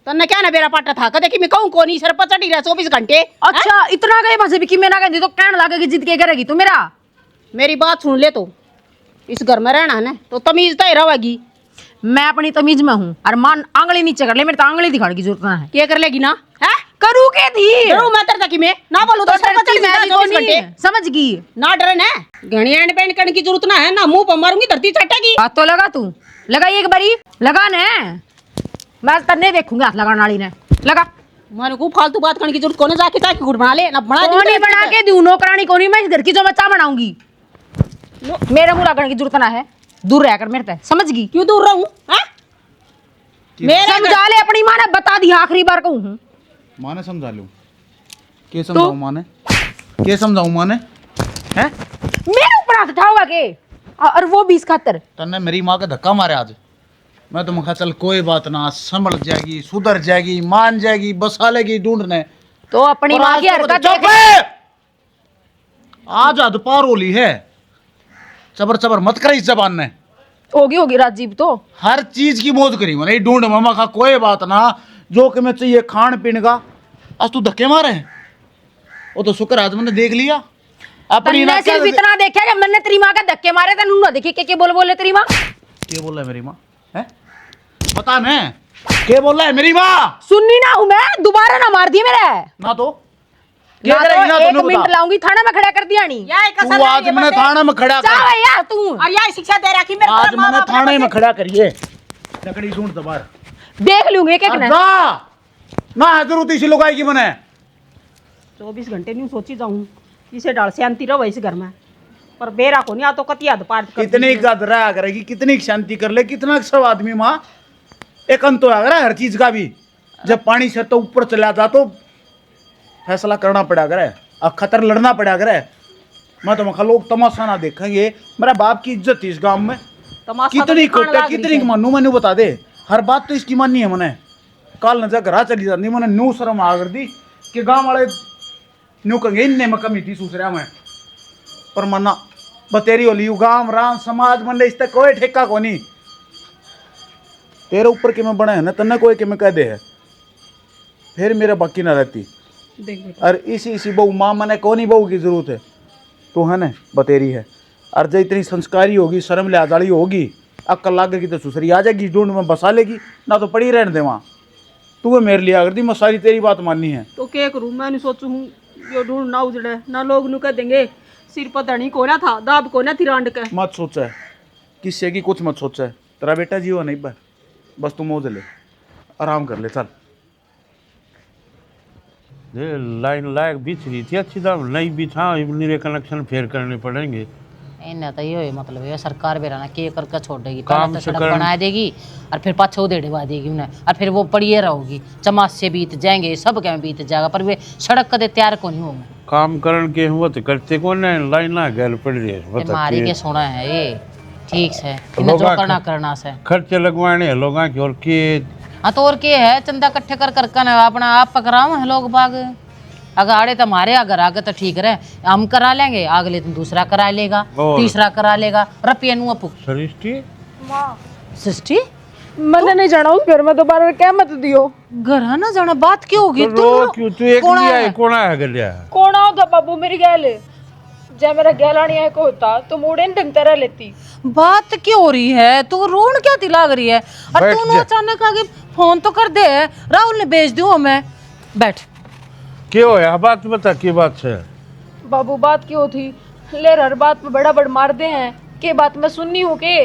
तन्ने क्या ना मेरा पाटा था कदे कि मैं कहूं को नहीं, सर पर चढ़ी रह 24 घंटे। अच्छा इतना गए भाषा भी कि मैं ना कहती तो कहने लगेगी जिद के करेगी तू मेरा। मेरी बात सुन ले, तो इस घर में रहना है ना तो तमीज तो ही रहेगी। मैं अपनी तमीज में हूँ और मान आंगली नीचे कर ले, मेरे तो आंगली दिखाने की जरूरत ना है। क्या कर लेगी ना है? करू के थी डरू मैं तेरे तक मैं ना बोलूं तो सर पर चढ़ी रह 24 घंटे। समझ गई ना डरे ना, घनी एंड पेंट करने की जरूरत ना है ना, मुंह पर मारूंगी धरती चटेगी। हाथ तो लगा तू, लगा एक बारी लगा ने, मैं तन्ने देखूंगा हाथ लगाने वाली ने। लगा मैंने को फालतू बात करने की जरूरत कोने, जाके चाय की गुड़ बना ले ना, बना दी कोनी बना के दूं नौकरानी कोनी, मैं इस घर की जो मैं चाय बनाऊंगी। मेरे मुंह लगने की जरूरत ना है, दूर रह कर मेरे से। समझ गई? क्यों दूर रहूं हैं? मेरा समझा ले अपनी माँ ने, बता दी आखिरी बार कहूं। माँ ने समझा लूं, के समझाऊं माँ ने, के समझाऊं माँ ने हैं? मेरे ऊपर हाथ उठाओगा के, और वो 20 खातर। तन्ने मेरी माँ का धक्का मारे आज। मैं तो मखा चल कोई बात ना, संभल जाएगी, सुधर जाएगी, मान जाएगी, बसा लेगी ढूंढने। तो अपनी और माँ आज की तो हरकत चुप देख। है! आज हद पार होली है, चबर चबर मत कर इस जबान ने। होगी होगी राजीव तो हर चीज की मौज करी मैंने ढूंढ मामा का कोई बात ना, जो कि मैं चाहिए खान पीने का। आज तू धक्के मारे हैं, वो तो शुक्र आज मैंने देख लिया अपनी ना। तन्ने सिर्फ इतना देखा कि मैंने तेरी माँ का धक्के मारे थे, नूना देखी के बोले तेरी माँ। क्या बोल रहा है मेरी माँ है? पता नहीं क्या बोल रहा है मेरी माँ। सुननी ना हूँ मैं, दोबारा ना मार दी मेरे ना तो ना क्या करेगी ना, तो तो एक मिनट लाऊंगी, थाने में खड़ा कर दिया नहीं। तू आज मैंने थाने में खड़ा जा कर, भैया तू। और यह शिक्षा दे रखी मेरे आज मैंने थाने में खड़ा करिए। लकड़ी ढूंढ दोबारा देख लूंगी एक एक ने। ना जरूरत इसी लुगाई की मने 24 घंटे नहीं सोची जाऊं, इसे डाल शांति रहो इस घर में, पर बेरा को नहीं आ तो कतिया पार कर कितनी गद रहा करेगी, कितनी शांति कर ले, कितना सब आदमी माँ एक अंत तो है हर चीज का भी। जब पानी से तो ऊपर चला जा तो फैसला करना पड़ा करे, अब खतर लड़ना पड़ा करे। मैं तो मखा लोग तमाशा ना देखेंगे, मेरा बाप की इज्जत थी इस गांव में। कितनी कोटे कितनी मानू मैंने बता दे, हर बात तो इसकी माननी है मैंने। काल नजर घर चली जाती मैंने न्यू शर्म आ कर दी कि गांव वाले न्यू कहेंगे इनने में कमी थी सूसरा में, पर मना बतेरी होली गांव राम समाज मन इस तक कोई ठेका को नहीं। तेरे ऊपर के मैं बना है ना, तन्ने कोई के मैं कह दे है, फिर मेरा बाकी ना रहती। और इसी बहू माँ मने कौन ही बहू की जरूरत है, तू है ना बतेरी है। और जो इतनी संस्कारी होगी, शर्म लिहाज वाली होगी, अक्ल लागेगी तो सुसरी आ जाएगी, ढूंढ में बसा लेगी, ना तो पड़ी रहने दे वहाँ। तू है मेरे लिए अगर दी, मैं सारी तेरी बात माननी है। तो क्या करूं मैं, नहीं सोचू हूँ यो ढूंढ ना उजड़े ना, लोग नु कह देंगे सिर पर धनी को ना था, दाब को ना थी रांड के। मत सोचा है किससे की कुछ मत सोचा है, तेरा बेटा जीवा नहीं पर बस तू मौज ले, आराम कर ले चल। ये लाइन लायक बिछ रही थी अच्छी तरह, नहीं बिछा नीरे कनेक्शन फेर करने पड़ेंगे। इन्हें तो ये मतलब है सरकार बेरा ना के करके छोड़ देगी, काम पहले तो से सड़क करन- बना देगी और फिर पाछो दे डबा देगी उन्हें, और फिर वो पड़िए रहोगी, चमास से बीत जाएंगे, सब क्या बीत जाएगा, पर वे सड़क कदे तैयार को नहीं होंगे। काम करन के हुआ तो करते कौन है, लाइन ना गैल पड़ रही है। बता मारी के सोना है ये ठीक से, इन्हें जो करना करना से खर्चे लगवाने हैं लोगों के, और के हाँ तो और के है चंदा इकट्ठे कर कर अपना आप पकड़ाओ है लोग बाग। अगर आड़े तो हमारे अगर आगे तो ठीक रहे, हम करा लेंगे, अगले दिन दूसरा करा लेगा, और? तीसरा करा लेगा, रुपये नु अपू सृष्टि सृष्टि मैंने नहीं जाना उस घर में, दोबारा क्या मत दियो। घर है ना जाना, बात क्यों होगी तो रो क्यों, तू एक कौन लिया है? है कौन है गलिया। कौन आओ था बाबू मेरी गैल, जब मेरा गैलानी है को होता तो मुड़े न ढंग तरह लेती। बात क्यों हो रही है, तू रोन क्या दिलाग रही है, और बैठ तू जा। अचानक आगे फोन तो कर दे, राहुल ने भेज दूं मैं। बैठ क्यों है बात बता, की बात है। बाबू बात क्यों थी, ले हर बात में बड़ा बड़ मार दे हैं के बात मैं सुननी हूँ के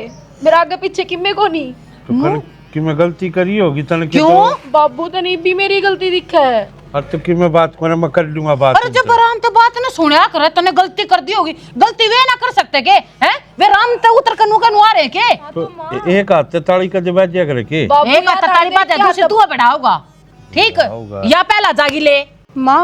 मेरा आगे पीछे किम्मे को नहीं। तो कर कि मैं गलती करी होगी तन के, क्यों बाबू तो नहीं भी मेरी गलती दिखा है। और तो कि मैं बात को मैं कर लूंगा बात। अरे जब राम तो बात ना सुनया करे, तने गलती कर दी होगी, गलती वे ना कर सकते के हैं, वे राम तो उतर कनु कनु आ रहे के, तो एक हाथ से ताली का जवाब दिया करे के। बाबू एक ताली बात है, दूसरी तू बैठा होगा ठीक, होगा। या पहला जागी ले। माँ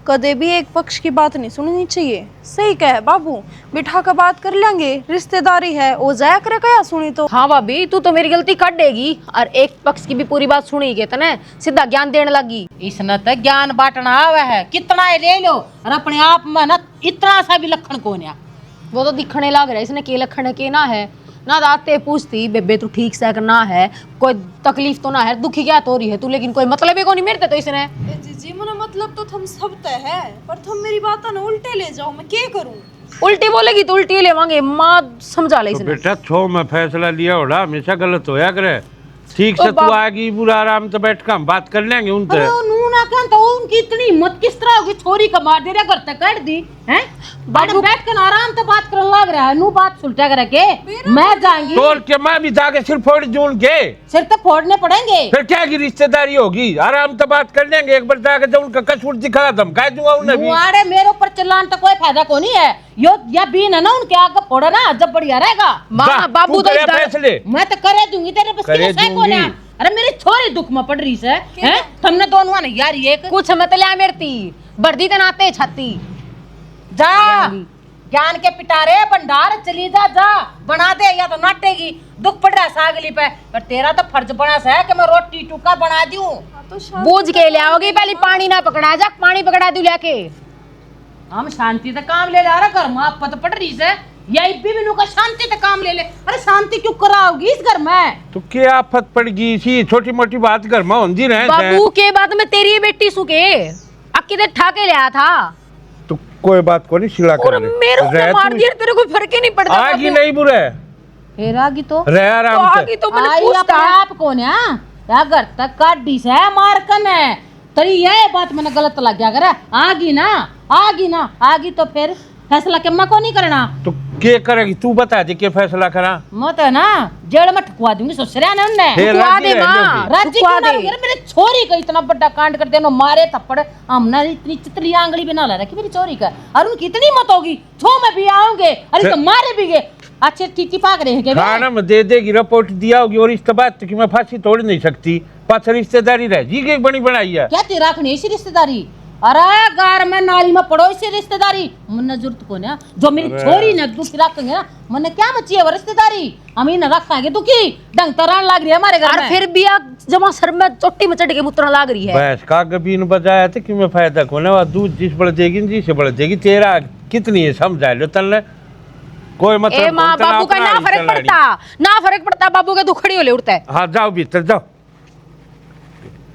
कदे भी एक पक्ष की बात नहीं सुननी चाहिए। सही कहे बाबू, बिठा कर बात कर लेंगे, रिश्तेदारी है, ओ जाया करे क्या सुनी तो। हाँ भाभी, तू तो मेरी गलती काट देगी और एक पक्ष की भी पूरी बात सुनी के तने सीधा ज्ञान देने लगी। इसने तो ज्ञान बांटना आवा है, कितना ही ले लो और अपने आप में ना इतना सा भी लक्षण कौन है। वो तो दिखने लग रहा है इसने के लखन है के ना है ना। दाते पूछती बेबे तू ठीक से करना है, कोई तकलीफ तो ना है, दुखी क्या तो रही है तू, लेकिन कोई मतलब ही को नहीं मेरते तो इसने। जीजी मना मतलब तो थम सब तय है, पर तुम मेरी बात ना उल्टे ले जाओ, मैं क्या करूं। उल्टी बोलेगी तो उल्टी लेवांगे, माँ समझा ले तो इसने। बेटा छो मैं फैसला लिया होड़ा, हमेशा गलत होया करे। ठीक से तू आएगी, पूरा आराम से बैठ कर हम बात कर लेंगे उनसे। अरे नू ना कहन तो उनकी इतनी हिम्मत किस तरह होगी, छोरी का मार दे रहा घर तक कर दी हैं। बाबू बैठ कर आराम से बात करने लग रहा है, नू बात सुलटा कर के मैं जाएंगी तोड़ के मैं भी जाके सिर फोड़ जून के सिर तो फोड़ने पड़ेंगे। फिर क्या की रिश्तेदारी होगी, आराम से बात कर लेंगे। एक बार जाके जब उनका कसूर दिखा धमका दूंगा उन्हें भी। मुआड़े मेरे ऊपर चिल्लाने तो कोई फायदा को नहीं है, यो या बीन है ना उनके आगे फोड़ा ना जब बढ़िया रहेगा। जा, बाबू तू तो करे इस डर- फैसले। मैं तो करे दूंगी, तेरे बस करे की सही कौन है। दूंगी। अरे मेरी छोरी दुख में पड़ रही से हैं, तुमने दोनों ने यार ये कुछ मत लिया मेरती बर्दी ते नाते छाती जा ज्ञान के पिटारे भंडार चली जा जा बना दे, या तो नाटेगी दुख पड़ रहा है सागली पे, पर तेरा तो फर्ज बना है कि मैं रोटी टुका बना दूं। बूझ के ले आओगी, पहले पानी ना पकड़ा जा, पानी पकड़ा दू लेके। हम शांति से काम ले ला रहा घर में, आप पता पड़ रही से यही भी का शांति से काम ले ले। अरे शांति क्यों कराओगी इस घर में। तो क्या आफत पड़ गई इसी छोटी मोटी बात घर में होंगी रहे बाबू के बाद में तेरी बेटी सुके अक्की दे ठाके ले आया था। तो कोई बात को नहीं सिला और कर ले। मेरे को रह मार तू- दिया, तेरे को फर्क ही नहीं पड़ता। आगी नहीं बुरे फिर आगी तो रह आराम से। आगे तो मैंने आई पूछता अपने आप कौन है या घर तक काटी से मार कन है तरी ये बात मैंने गलत लग गया। करे आगी ना आगी तो फिर फैसला के को नहीं करना। तो क्या करेगी तू बता दे क्या फैसला करा। मत है ना जेल में ठुकवा दूंगी ससुरा ने उनने। फिर ठुकवा राजी दे रह माँ। जाओगी। राजी ठुकवा क्यों ना दे। हो? मेरे छोरी का इतना बड़ा कांड कर देनो, मारे थप्पड़ हमने इतनी चितली आंगली बना ला रखी मेरी छोरी का, और उनकी इतनी मत होगी छो में भी आऊंगे अरे तो मारे भी गए अच्छे टीटी पाक रहे हैं क्या खाना में दे देगी, रिपोर्ट दिया होगी, और इस बात कि मैं फांसी तोड़ नहीं सकती, पास रिश्तेदारी रह जी की बनी बनाई है। क्या तेरा रखनी ऐसी रिश्तेदारी। अरे गार में नाली में पड़ो ऐसी रिश्तेदारी मन जरूरत को ना, जो मेरी छोरी ने दुखी रखेंगे ना मन क्या मची है वो रिश्तेदारी, हम ही न रखेंगे दुखी ढंग तरान लग रही है हमारे घर और में। फिर भी जमा सर में चोटी में चढ़ के मुतरन लाग रही है। भैंस का गबीन बजाया था कि मैं फायदा को ना, दूध जिस बढ़ देगी जिस बढ़ देगी, तेरा कितनी है समझा लो तल कोई ए मतलब माँ बाबू का ना फर्क पड़ता, ना फर्क पड़ता, बाबू का दुखड़ी हो ले उड़ता है। हाँ जाओ भीतर जाओ।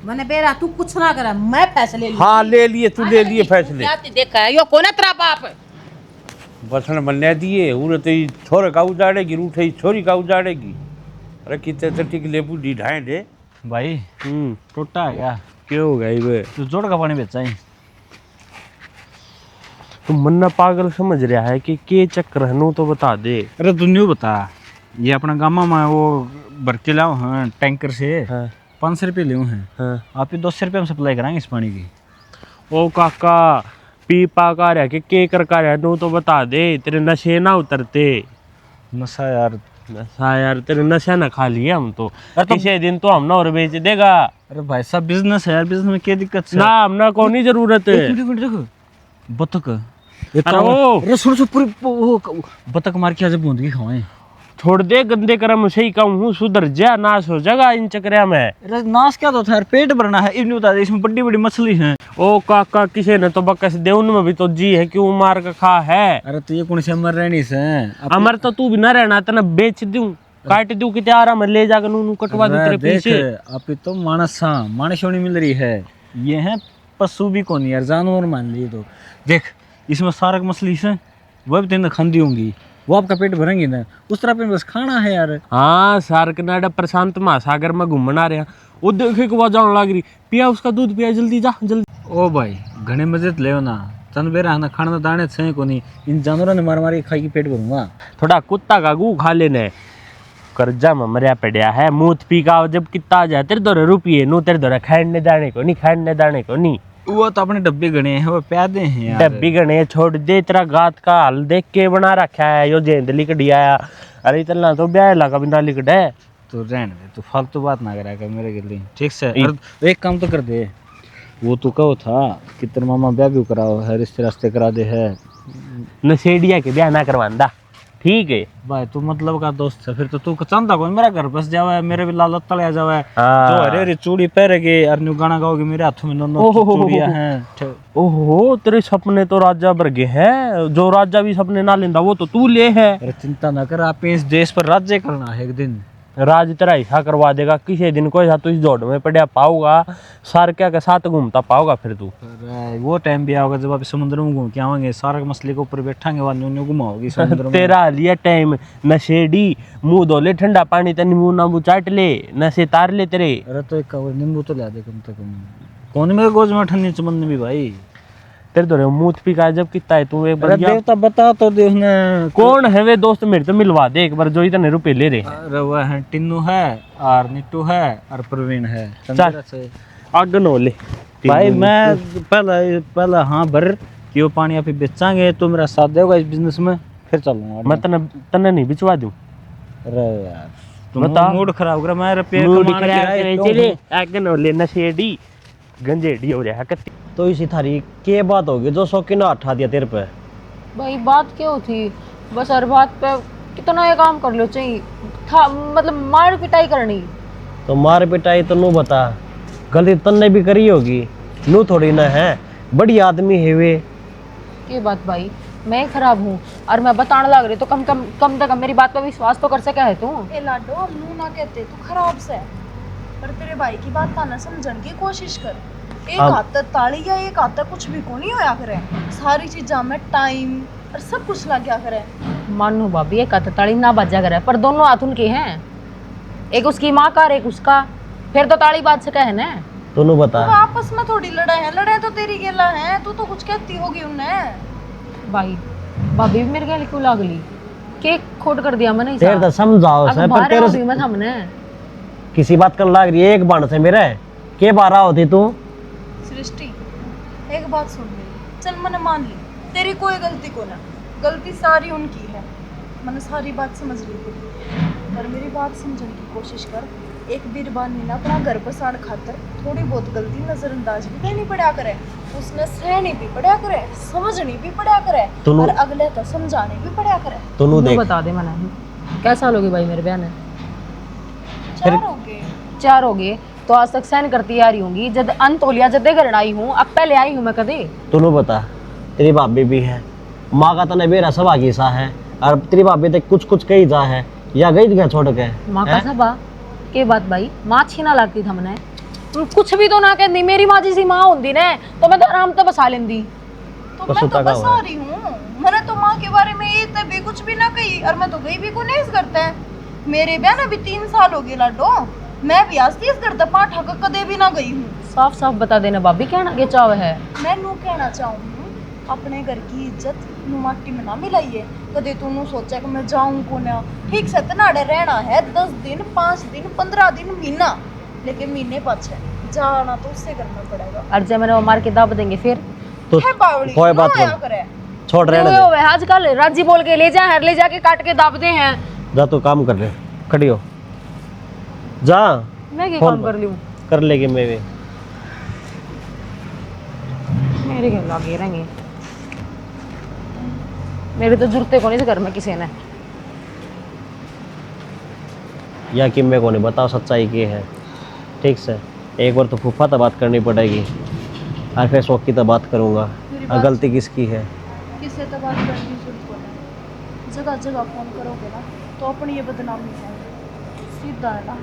मैंने बेरा तू कुछ ना करा, मैं फैसले लूं। हाँ ले लिए तू ले लिए फैसले। क्या देखा है यो कौन है तेरा बाप। बसन बनने दिए उरे तो ये छोरे का उजाड़ेगी, रूठे छोरी का उजाड़ेगी। अरे कितने तो ठीक लेबू डी ढाए दे भाई टूटा है क्या? क्यों हो गई वे तो जोड़ का पानी बेचा ही। तू मन्ना पागल समझ रहा है कि के चक्कर है, नो तो बता दे। अरे तू न्यू बता, ये अपना गामा में वो भर के लाओ हाँ टैंकर से। हाँ 500 रुपये ले हैं। हाँ आप ये 200 रुपये हम सप्लाई कराएंगे इस पानी की। ओ काका पी पा रहा के कर का रहा, नो तो बता दे, तेरे नशे ना उतरते। नशा यार। नशा यार तेरे नशा ना खा लिया हम तो, किसी दिन तो हम ना और बेच देगा। अरे भाई साहब बिजनेस है यार, बिजनेस में क्या दिक्कत है? ना हमना को नहीं जरूरत है। एक मिनट देखो बतख। अरे वो अरे सुन सुन पूरी वो बतख मार के आज बूंदगी खवाएं। छोड़ दे गंदे कर्म, सही कहूँ हूँ, सुधर जा, नाश हो जाएगा इन चक्रिया में। अरे नाश क्या तो था यार, पेट भरना है। इन्हें बता दे इसमें बड़ी बड़ी मछली है। ओ काका किसी ने तो बकस दे, उनमें भी तो जी है, क्यों मार का खा है। अरे तो ये कौन से अमर रहनी से अमर तो तू भी न रहना, तना बेच दूं काट दूं कि त्यारा में ले जाकर नू कटवा दूं तेरे देख पीछे। आप तो मानस हाँ मानस होनी मिल रही है। ये है पशु भी कौन यार, जानवर मान लिए तो। देख इसमें सारक मछली से वह भी तेने खांदी होंगी, वो आपका पेट भरेंगी ना, उस तरह पे बस खाना है यार। हाँ सार्क नाडा प्रशांत महासागर में घूमना रहा, वो देखे के बाद जाने लग रही, पिया उसका दूध पिया, जल्दी जा जल्दी। ओ भाई घने मजे ले ना, तन बेरा ना खाना दाने से को नहीं, इन जानवरों ने मार मार के खाई के पेट भरूंगा। थोड़ा कुत्ता का गू खा लेने, कर्जा में मरिया पड़ा है, मूत पी का जब कितना आ जाए तेरे दौरे रुपये नो, तेरे दौरे खाने दाने को नहीं, खाने दाने को नहीं। वो तो अपने डब्बे गणे हैं, वो प्यादे हैं यार। डब्बी गणे छोड़ दे, तेरा गात का हाल देख के बना रखा है, यो जेंद लिख दिया। अरे इतना तो ब्याह लगा बिना लिख दे। तो रहने दे, तू फालतू बात ना करा कर मेरे के लिए, ठीक से। और एक काम तो कर दे, वो तो कहो था कि तेरे मामा ब्याह भी कराओ है, रिश्ते रास्ते करा दे है। नशेड़िया के ब्याह ना करवांदा, ठीक है। भाई तू मतलब का दोस्त है, फिर तो तू चाहता कौन मेरा घर बस जावा है, मेरे भी लाल तले आ जावा है। हाँ। जो हरे हरे चूड़ी पहरेगे और न्यू गाना गाओगे, मेरे हाथों में दोनों चूड़ियां हैं। ओहो तेरे सपने तो राजा वर्गे हैं, जो राजा भी सपने ना लेंदा वो तो तू ले है। अरे चिंता ना कर, आप इस देश पर राज्य करना है एक दिन। राज तेरा ऐसा करवा देगा, किसी दिन कोई सा तू इस दौड़ में पड़ा पाऊगा, सारक्या के साथ घूमता पाऊगा फिर तू। अरे वो टाइम भी आओगे जब आप समुद्र में घूम के आवांगे, सारा मछली के ऊपर बैठांगे, वाले न्यू घुमाओगी समुद्र में। तेरा लिया टाइम नशेड़ी, मुंह धो ले ठंडा पानी तनी मुंह ना मुंह चाट ले, नशे तार ले तेरे। अरे तो एक नींबू तो ला दे कम से कम। कौन मेरे गोज में ठंडी चमन भी भाई। तेरे तो मुंह पी का जब कितना है तू एक बार अरे देवता बता तो दे उसने कौन है वे दोस्त, मेरे तो मिलवा दे एक बार जो इतने रुपए ले रहे। अरे वो है टिन्नू है और निट्टू है और प्रवीण है। चल आगे नो ले भाई मैं पहला हाँ भर कि वो पानी आप ही बेचांगे तो मेरा साथ देगा इस बिजनेस में, फिर चलूंगा मैं तने नहीं बिचवा दूं। अरे यार बता। मूड खराब कर, मैं रुपये मूड कमाने खराब के करे, लिए चले आगे नो ले नशेड़ी गंजेड़ी हो रहा है। तो इसी थारी के बात होगी जो शौकीन उठा दिया तेरे पे। भाई बात क्यों थी, बस हर बात पे कितना ये काम कर लो चाहिए था, मतलब मार पिटाई करनी। तो मार पिटाई तो नू बता, गलती तन्ने भी करी होगी, नू थोड़ी ना है, बड़ी आदमी है वे। ये बात भाई मैं खराब हूँ और मैं बताने लग रही तो कम से कम मेरी बात पर विश्वास तो कर सके है तू। ए लाडो हम नू ना कहते तू खराब से है, पर तेरे भाई की बात ना समझण की कोशिश कर। एक हाथ ताली या एक हाथ कुछ भी को नहीं होया करे, सारी चीजा में टाइम और सब कुछ लग गया करे। मानो भाभी एक हाथ ताली ना बजा करे, पर दोनों हाथ उनके हैं, एक उसकी माँ का और एक उसका, फिर तो ताली बाज सके है ना। तू बता। तो आपस में थोड़ी लड़ाई तो तेरी गेला है, तू तो कुछ कहती होगी उन्हें। भाई भाभी भी मेरे गले क्यों लागली, केक खोट कर दिया मैंने। तेरे तो समझाओ से पर तेरे मैं हमने किसी बात कर लाग रही है एक बाण से मेरे के बारा होती तू। सृष्टि एक बात सुन ले, चल मैंने मान ली तेरी कोई गलती को ना, गलती सारी उनकी है, मैंने सारी बात समझ ली थी, पर मेरी बात समझने की कोशिश कर। एक बीरबानी ना अपना घर बसाड़ खातर थोड़ी बहुत गलती नजरअंदाज भी करनी पड़ा करे, उसने सहनी भी पड़ा करे, समझनी भी पड़ा करे और अगले तो समझाने भी पड़ा करे। तू देख बता दे मैंने क्या साल हो गए भाई मेरे बहन है? 4 हो गए तो आज तक सहन करती आ रही होंगी, जब अंत हो लिया जब घर आई हूँ, अब पहले आई हूँ मैं कदे। तू बता, तेरी भाभी भी है, माँ का तने बेरा सभा की सा है, और तेरी भाभी तक कुछ कही जा है या गई क्या छोड़ के माँ का सभा के बात भाई, माँ छीना लगती था मैंने कुछ भी तो ना कहती, मेरी माँ जैसी माँ होती ने तो मैं तो आराम से बसा लेंदी। तो मैं तो बसा रही हूँ, मैंने तो माँ के बारे में एक भी कुछ भी ना कही, और मैं तो गई भी को नहीं करते हैं। मेरे बहन अभी 3 साल हो गए लाडो, मैं भी आज 30 करता पाठ हक कदे भी ना गई हूँ। साफ साफ बता देना भाभी क्या ना चाव है। मैं नू कहना चाहूँ अपने घर की इज्जत नू माटी में ना मिलाइए, कदे तू नू सोचा कि मैं जाऊँ को ना, ठीक से तनाड़े रहना है 10 दिन 5 दिन 15 दिन महीना, लेकिन महीने पाछे जाना तो उससे करना पड़ेगा। और जब मैंने वो मार के दाब देंगे फिर तो कोई बात नहीं, छोड़ रहे हैं आजकल राजी बोल के ले जाके काट के दाब दे हैं। जा तू काम कर ले, खड़ी हो जा, मैं क्या काम कर लूं, कर लेगी मैं भी, मेरे घर लगे रहेंगे, मेरी तो जरूरत को नहीं इस घर में किसी ने। या कि मेरे को नहीं बताओ सच्चाई की है, ठीक से एक बार तो फूफा तो बात करनी पड़ेगी, और फिर शौक की तो बात करूँगा, और गलती किसकी है। किससे तो बात करने की जरूरत पड़े, जगह जगह फोन करोगे ना तो अपनी ये बदनामी है, सीधा है ना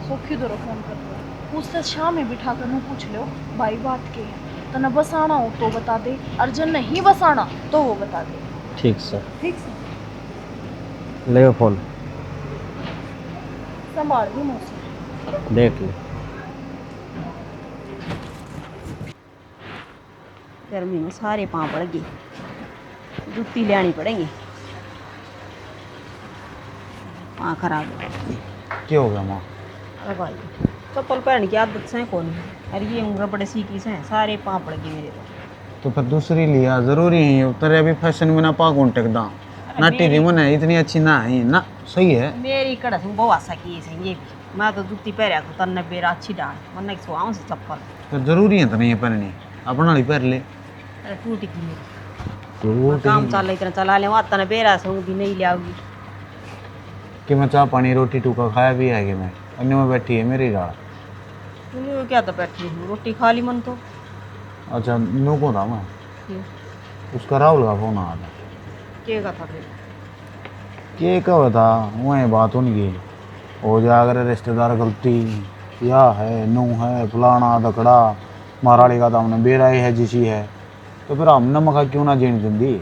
सौखी दो फोन कर दो, उससे शाम में बिठा कर पूछ लो भाई बात के है, तो न बसाना हो तो बता दे, और जब नहीं बसाना तो वो बता दे। ठीक से ले फोन, संभाल भी मौसम देख ले। गर्मी में सारे पाँव पड़ गए, जुत्ती लेनी पड़ेगी, पाँव खराब हो गए। क्या हो गया माँ? अरे भाई चप्पल पहन की आदत से कौन, अरे ये उम्र बड़े सीखी से सारे पाँव पड़ गए मेरे तो फिर दूसरी लिया जरूरी है, तेरे अभी फैशन में ना पा कौन टेकदा ना टीरी मन है इतनी अच्छी ना है ना, सही है। मेरी कड़स बहुत आशा की है ये भी मैं तो जूती पहरिया को तन्ने बेरा अच्छी डाल वरना सुआओं से चप्पल तो जरूरी है तो नहीं पहननी अपना नहीं पहन ले अरे टूटी की मेरी काम चल इतना चला ले वहाँ तने बेरा सहूँगी नहीं ले आओगी कि मैं चाह पानी रोटी टूका खाया भी है कि मैं अन्य में बैठी है मेरी रात तूने क्या तो बैठी हूँ रोटी खा ली मन तो अच्छा नो को था मैं ये, उसका राहुल का फोन आया था क्या था फिर के कब था वही बात होनी गई हो जाकर रिश्तेदार गलती या है नू है फलाना दकड़ा महाराड़ी का तो हमने बेरा ही है जिसी है तो फिर हमने मखा क्यों ना जीण दी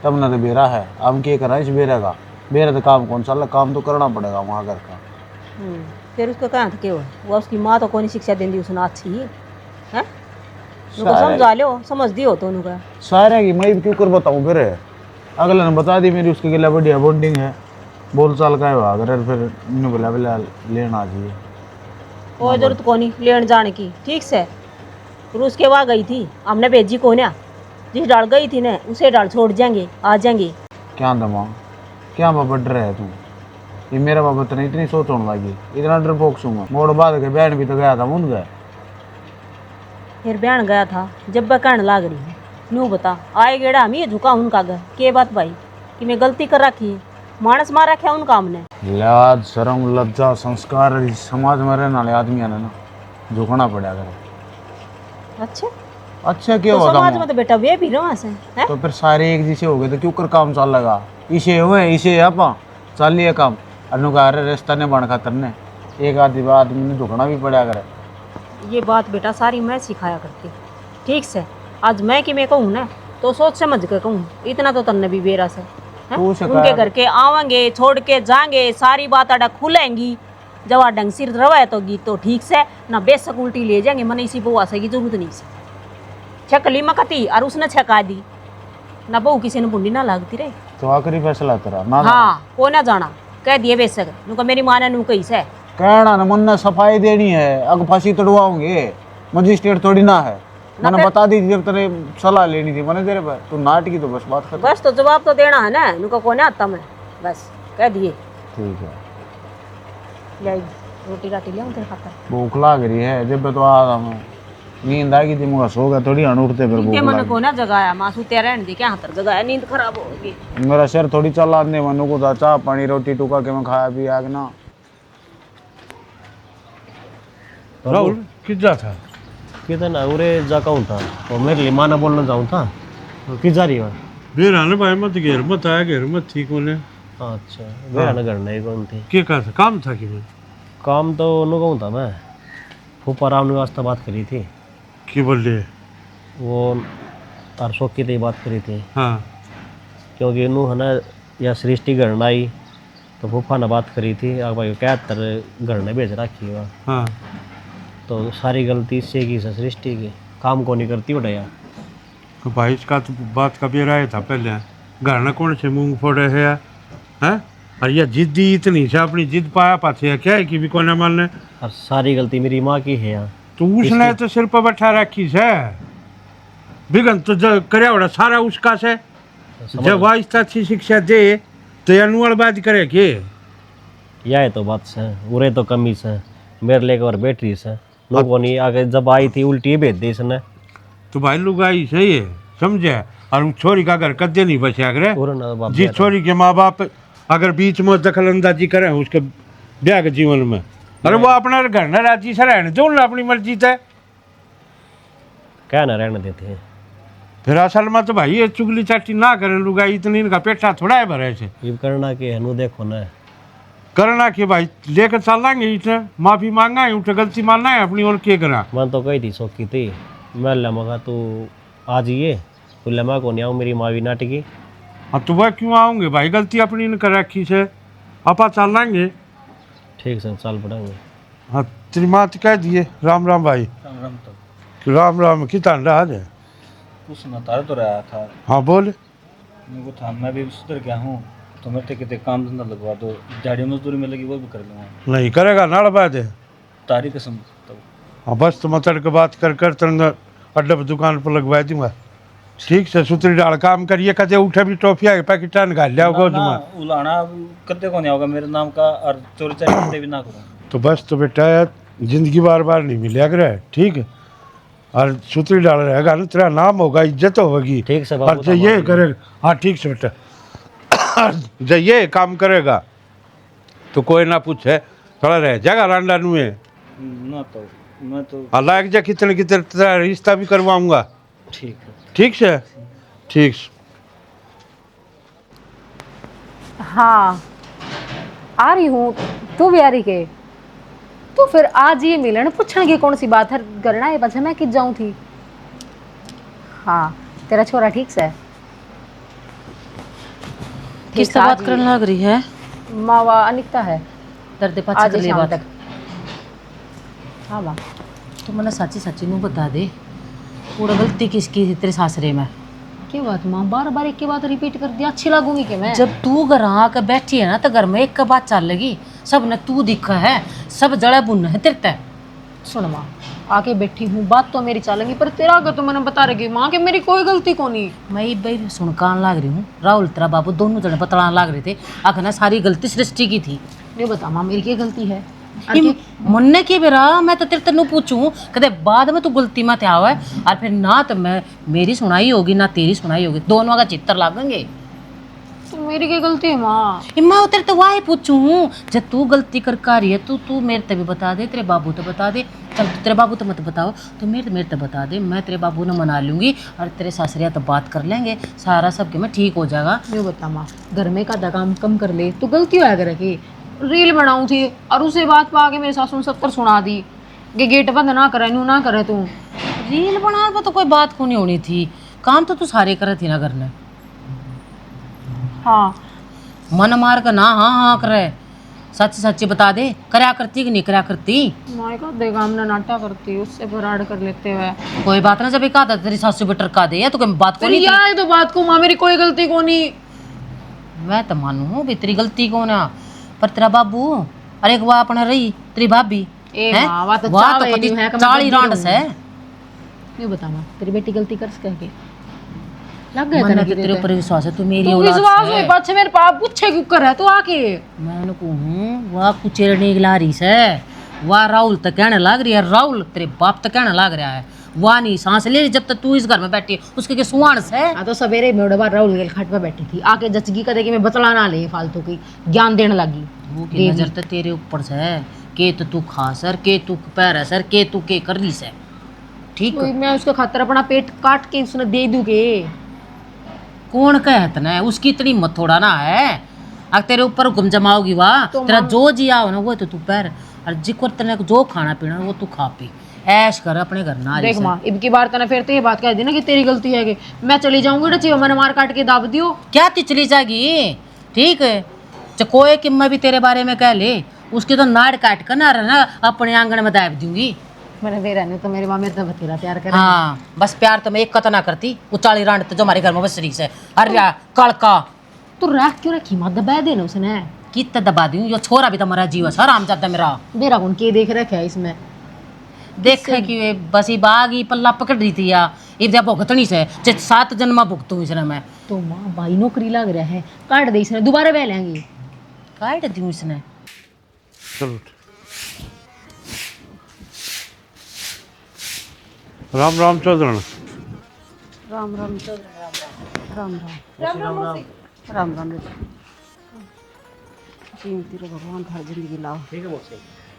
तब न तो बेरा है अब क्या करा इस बेरे का बेरा तो काम कौन सा काम तो करना पड़ेगा वहाँ घर का फिर उसका कहाँ था क्या हुआ वो उसकी माँ तो कौन शिक्षा देती उसने अच्छी है उनको सारे- समझा लो समझ दियो तो उनका सारे की मैं क्यों कर बताऊँ फिर अगले ने बता दी मेरी उसके लिए बढ़िया बॉन्डिंग है बोल चाल का है अगर फिर इन्होंने बोला बोला लेना चाहिए कोई जरूरत को नहीं लेने जाने की ठीक से फिर उसके वहाँ गई थी हमने भेजी को ना जिस डाल गई थी ना उसे डाल छोड़ जाएंगे आ जाएंगे क्या दमा क्या बाबा डर है तू ये मेरा बाबा तो इतनी सोच होने लगी इतना डरपोक सूंगा मोड़ बाद के बहन भी तो गया था मुन गए फिर बहन गया था जब वह कहने लाग रही है नू बता आए गेड़ा हम ये झुका उनका घर के बात भाई कि मैं गलती कर रखी है मानस मार रखा उनका हमने लाज शर्म लज्जा संस्कार इस समाज में रहने वाले आदमी ने ना झुकना पड़ा करे अच्छा अच्छा क्या तो होता समाज में तो बेटा वे भी रहा से हैं तो फिर सारे एक जैसे हो गए तो क्यों कर काम चल लगा इसे हुए इसे आपा चल लिया काम अनुका रिश्ता ने बन खातर ने एक आदमी ने झुकना भी पड़ा करे ये बात बेटा सारी मैं सिखाया करती ठीक से आज मैं कि मैं कहूँ ना तो सोच समझ के कहूँ इतना तो तन्ने भी बेरा से हैं? तू सिखाया उनके घर के आवेंगे छोड़ के जाएंगे सारी बात आडा खुलेंगी जब आ ढंग सिर रवा तो गी तो ठीक से ना बेशक उल्टी ले जाएंगे मन इसी बुआ से की जरूरत नहीं से छकली मकती और उसने छका दी ना बहू किसी ने बुंडी ना लागती रहे तो आखिरी फैसला तेरा ना हाँ को ना जाना कह दिए बेशक नुका मेरी माँ ने नू कही से कहना ना मन ने सफाई देनी है अग फांसी तड़वाओगे मजिस्ट्रेट थोड़ी ना है मैंने बता दी थी जब तेरे सलाह लेनी थी मैंने तेरे पर तू नाटकी तो बस बात कर बस तो जवाब तो देना है ना नुका को ना आता मैं बस कह दिए ठीक है ले आई, रोटी राटी ले तेरे खातर भूख लाग रही है जब तो आ रहा मैं नींद आ गई थी मुझे सो गया थोड़ी अन उठते फिर भूख इनके मन लाग को ना जगाया मासू तेरा रहने दे क्या हाथ जगाया नींद खराब होगी गई। मेरा सिर थोड़ी चल आदने मनु को था चाह पानी रोटी टूका के मैं खाया भी आग ना राहुल कितना था कितना उरे जा कहूँ था और मेरे लिए माना बोलना जाऊँ था कि जा रही है बेरा ने भाई मत घेर मत आया घेर मत ठीक होने अच्छा मेरा न करना ही कौन थी क्या कहा था काम था कि मैं काम तो नो कहूँ था मैं फूफा राम ने वास्ते बात करी थी की बोल रहे वो तार शौक की बात करी थी हाँ क्योंकि नू है ना या सृष्टि घर न आई तो फूफा ने बात करी थी अब भाई क्या घर ने भेज रखी है वहाँ हाँ तो सारी गलती इससे की से सृष्टि की काम को नहीं करती बढ़िया तो भाई इसका तो बात का भी राय था पहले घर न कौन से मूंग फोड़े है हैं और यह जिद्दी इतनी से अपनी जिद पाया पाते है क्या है कि भी कोने मानने और सारी गलती मेरी माँ की है यहाँ तो उसने तो सिर पर बैठा रखी से बिगन तो करे बड़ा सारा उसका से जब वाइस अच्छी शिक्षा दे तो अनुअल बात करे के यह है तो बात से उरे तो कमी से मेरे लेकर और बैटरी से लोगों ने आगे जब आई थी उल्टी भेज दी इसने तो भाई लुगाई सही है समझे और उस छोरी का घर कद्दे नहीं बचा करे उरे ना बाप जिस छोरी के माँ बाप अगर बीच में दखल अंदाजी करें उसके ब्याह के जीवन में अरे वो अपना घर न राजी से रहने दो ना अपनी मर्जी से क्या ना रहने देते हैं फिर असल में तो भाई ये चुगली चाटी ना करें लुगाई इतनी इनका पेटा थोड़ा है भरे से ये करना कि है नु देखो ना करना कि भाई लेकर चलेंगे इसे माफी मांगा है उठे गलती मानना है अपनी और क्या करा मन तो कही थी सौखी थी मैं लमगा तू आ जाइए तो लमा को नहीं आऊँ मेरी माँ भी नाटकी अब तो वह क्यों आऊँगे भाई गलती अपनी ने कर रखी से आपा चलेंगे ठीक से चल पड़ेंगे हाँ तेरी माँ तो कह दिए राम राम भाई राम राम कितना रहा है कुछ नतार तो रहा था हाँ बोल मेरे को था मैं भी सुधर गया हूँ तो मेरे कितने काम धंधा लगवा दो दिहाड़ी मजदूरी में लगी वो भी कर लूँगा नहीं करेगा नाड़ बात है तारी कसम तब हाँ बस तो मतड़ के बात कर तुरंत अड्डे पर दुकान पर लगवा दूंगा ठीक से सुतरी डाल काम करिए कदे उठे भी टॉफिया के पैकेट निकाल लिया ना उलाना कद्दे को नहीं होगा मेरे नाम का और चोरी चारी कद्दे भी ना करूँ तो बस तो बेटा जिंदगी बार बार नहीं मिला करे, ठीक है। और सूत्री डाल रहेगा ना, तेरा नाम होगा, इज्जत होगी। ठीक से और बाबू, जब ये करेगा, हाँ ठीक से बेटा, जब ये काम करेगा तो कोई ना पूछे, थोड़ा रह जाएगा रांडा नुए। ना तो मैं तो अल्लाह जा कितने कितने तेरा रिश्ता भी करवाऊंगा, ठीक है। ठीक से, ठीक से। हाँ आ रही हूँ, तू भी आ रही के? तो फिर आज ये मिलन पूछने की कौन सी बात है, करना है बच्चा मैं किस जाऊँ थी। हाँ तेरा छोरा ठीक से? किससे बात करने लग रही है? मावा अनिता है। दर्द आज पाछे चली शाम बात। तक। हाँ माँ तो मैंने सच्ची सच्ची नू बता दे, पूरा गलती किसकी थी तेरे सासरे में? क्या बात माँ, बार बार एक के बात रिपीट कर दिया, अच्छी लगूंगी कि मैं? जब तू घर आकर बैठी है ना तो घर में एक का बात चल लगी, सब ने तू दिखा है, सब जड़ा बुन है तेरे ते। सुन माँ, आके बैठी हूँ, बात तो मेरी चलेंगी, पर तेरा अगर तो मैंने बता रही माँ कि मेरी कोई गलती को नहीं। मैं भाई सुनकान लाग रही हूँ, राहुल तेरा बाबू दोनों जने बतलाने लाग रहे थे, आखना सारी गलती सृष्टि की थी। नहीं बता माँ मेरी क्या गलती है? मुन्ने की बेरा मैं तो तेरे तेनू पूछूं कदे बाद में तू गलती मत आवे, और फिर ना तो मैं मेरी सुनाई होगी ना तेरी सुनाई होगी, दोनों का चित्तर लागेंगे। तो मेरी क्या गलती है माँ? मैं तेरे तो वाही पूछूं, जब तू गलती कर रही है तू मेरे ते भी बता दे, तेरे बाबू तो बता दे। चल तेरे बाबू तो मत बताओ, तो मेरे तो बता दे, मैं तेरे बाबू ने मना लूंगी और तेरे सासरिया तो बात कर लेंगे, सारा सब के में ठीक हो जाएगा। नहीं बता माँ, घर में का दगाम कम कर ले, तू गलती होया करे कि रील बनाऊं थी और उसे बात पा के मेरे सासू ने 70 सुना दी कि गेट बंद ना करे, नू ना करे। तू रील बना पर तो कोई बात को नहीं होनी थी, काम तो तू सारे करे थी ना करने। हाँ मन मार कर ना हाँ हाँ करे, सच सच्ची बता दे, करया करती कि नहीं करया करती? माँ का दगाम ना नाटा करती, उससे बराड़ कर लेते हुए। कोई बात ना, जब एक आता तेरी सासू बेटर का दे, तो कोई बात को तेरी नहीं यार ये तो बात को माँ, मेरी कोई गलती को नहीं। मैं तो मानू भी तेरी गलती को ना, पर तेरा बाबू अरे एक वाह अपना रही तेरी भाभी ए हैं? माँ, वाह तो वाह चावे पति नहीं है कि मैं चाली गलती रांड करूँ। से नहीं बता माँ, तेरी बेटी गलती कर सके के लग गया मन तेरे तो तेरे ऊपर विश्वास है, तू मेरी तू औलाद विश्वास से हुई पाछे मेरे पाप पूछे क्यों कर है तू आके? मैं कहूँ वाह कुचेरने की लारी से, वाह राहुल तो कहने लग रही है, राहुल तेरे बाप तो कहने लग रहा है, वाह नहीं सांस ले रही जब तक तू इस घर में बैठी है, उसके के सुहान से। हाँ तो सवेरे मेरे बार राहुल गेल खाट पे बैठी थी, आके जचगी कदे कि मैं बतला ना ले फालतू की ज्ञान देने लगी। वो की नजर तो तेरे ऊपर से है, के तो तू खा सर, के तू पैर सर, के तू के कर ली से, ठीक कोई मैं उसके खातर अपना पेट काट के उसने दे दूँ के? कौन कहता है, उसकी इतनी मत थोड़ा ना है, अगर तेरे ऊपर हुक्म जमाओगी वाह तो तेरा जो जिया हो ना वो तो तू पैर, और जिक्र तेने जो खाना पीना वो तू खा पी, ऐश कर अपने घर ना। देख माँ, इब की बार तना फिर तो ये बात कह दी ना कि तेरी गलती है कि मैं चली जाऊंगी डची मैंने मार काट के दाब दियो। क्या ती चली जाएगी, ठीक है चकोए कि मैं भी तेरे बारे में कह ले, उसकी तो नाड़ काट कर ना रहना अपने आंगन में दाब दूंगी। मैंने दे रहने तो मेरी माँ मेरे तो बथेरा प्यार करे। हाँ बस प्यार तो मैं एक कत ना करती, उचाली रांड तो जो हमारे घर में बस रही से, अरे कड़का तू रख क्यों रखी माँ, दबा देना उसने। कितना दबा दूं, यो छोरा भी तो मरा जीव है आराम जाता मेरा। मेरा कौन के देख रखा है इसमें? देखे कि वे बसी बाग ही पल्ला पकड़ रही थी या इधर भुगतनी से 7 जन्मा भुगतू इसने मैं। तो माँ भाई नौकरी लग रहा है, काट दे इसने, दोबारा बह लेंगे। काट दूं इसने। चलो राम राम चौधरी। राम राम राम राम राम राम जी तेरे भगवान हर जिंदगी लाओ। ठीक है बोल,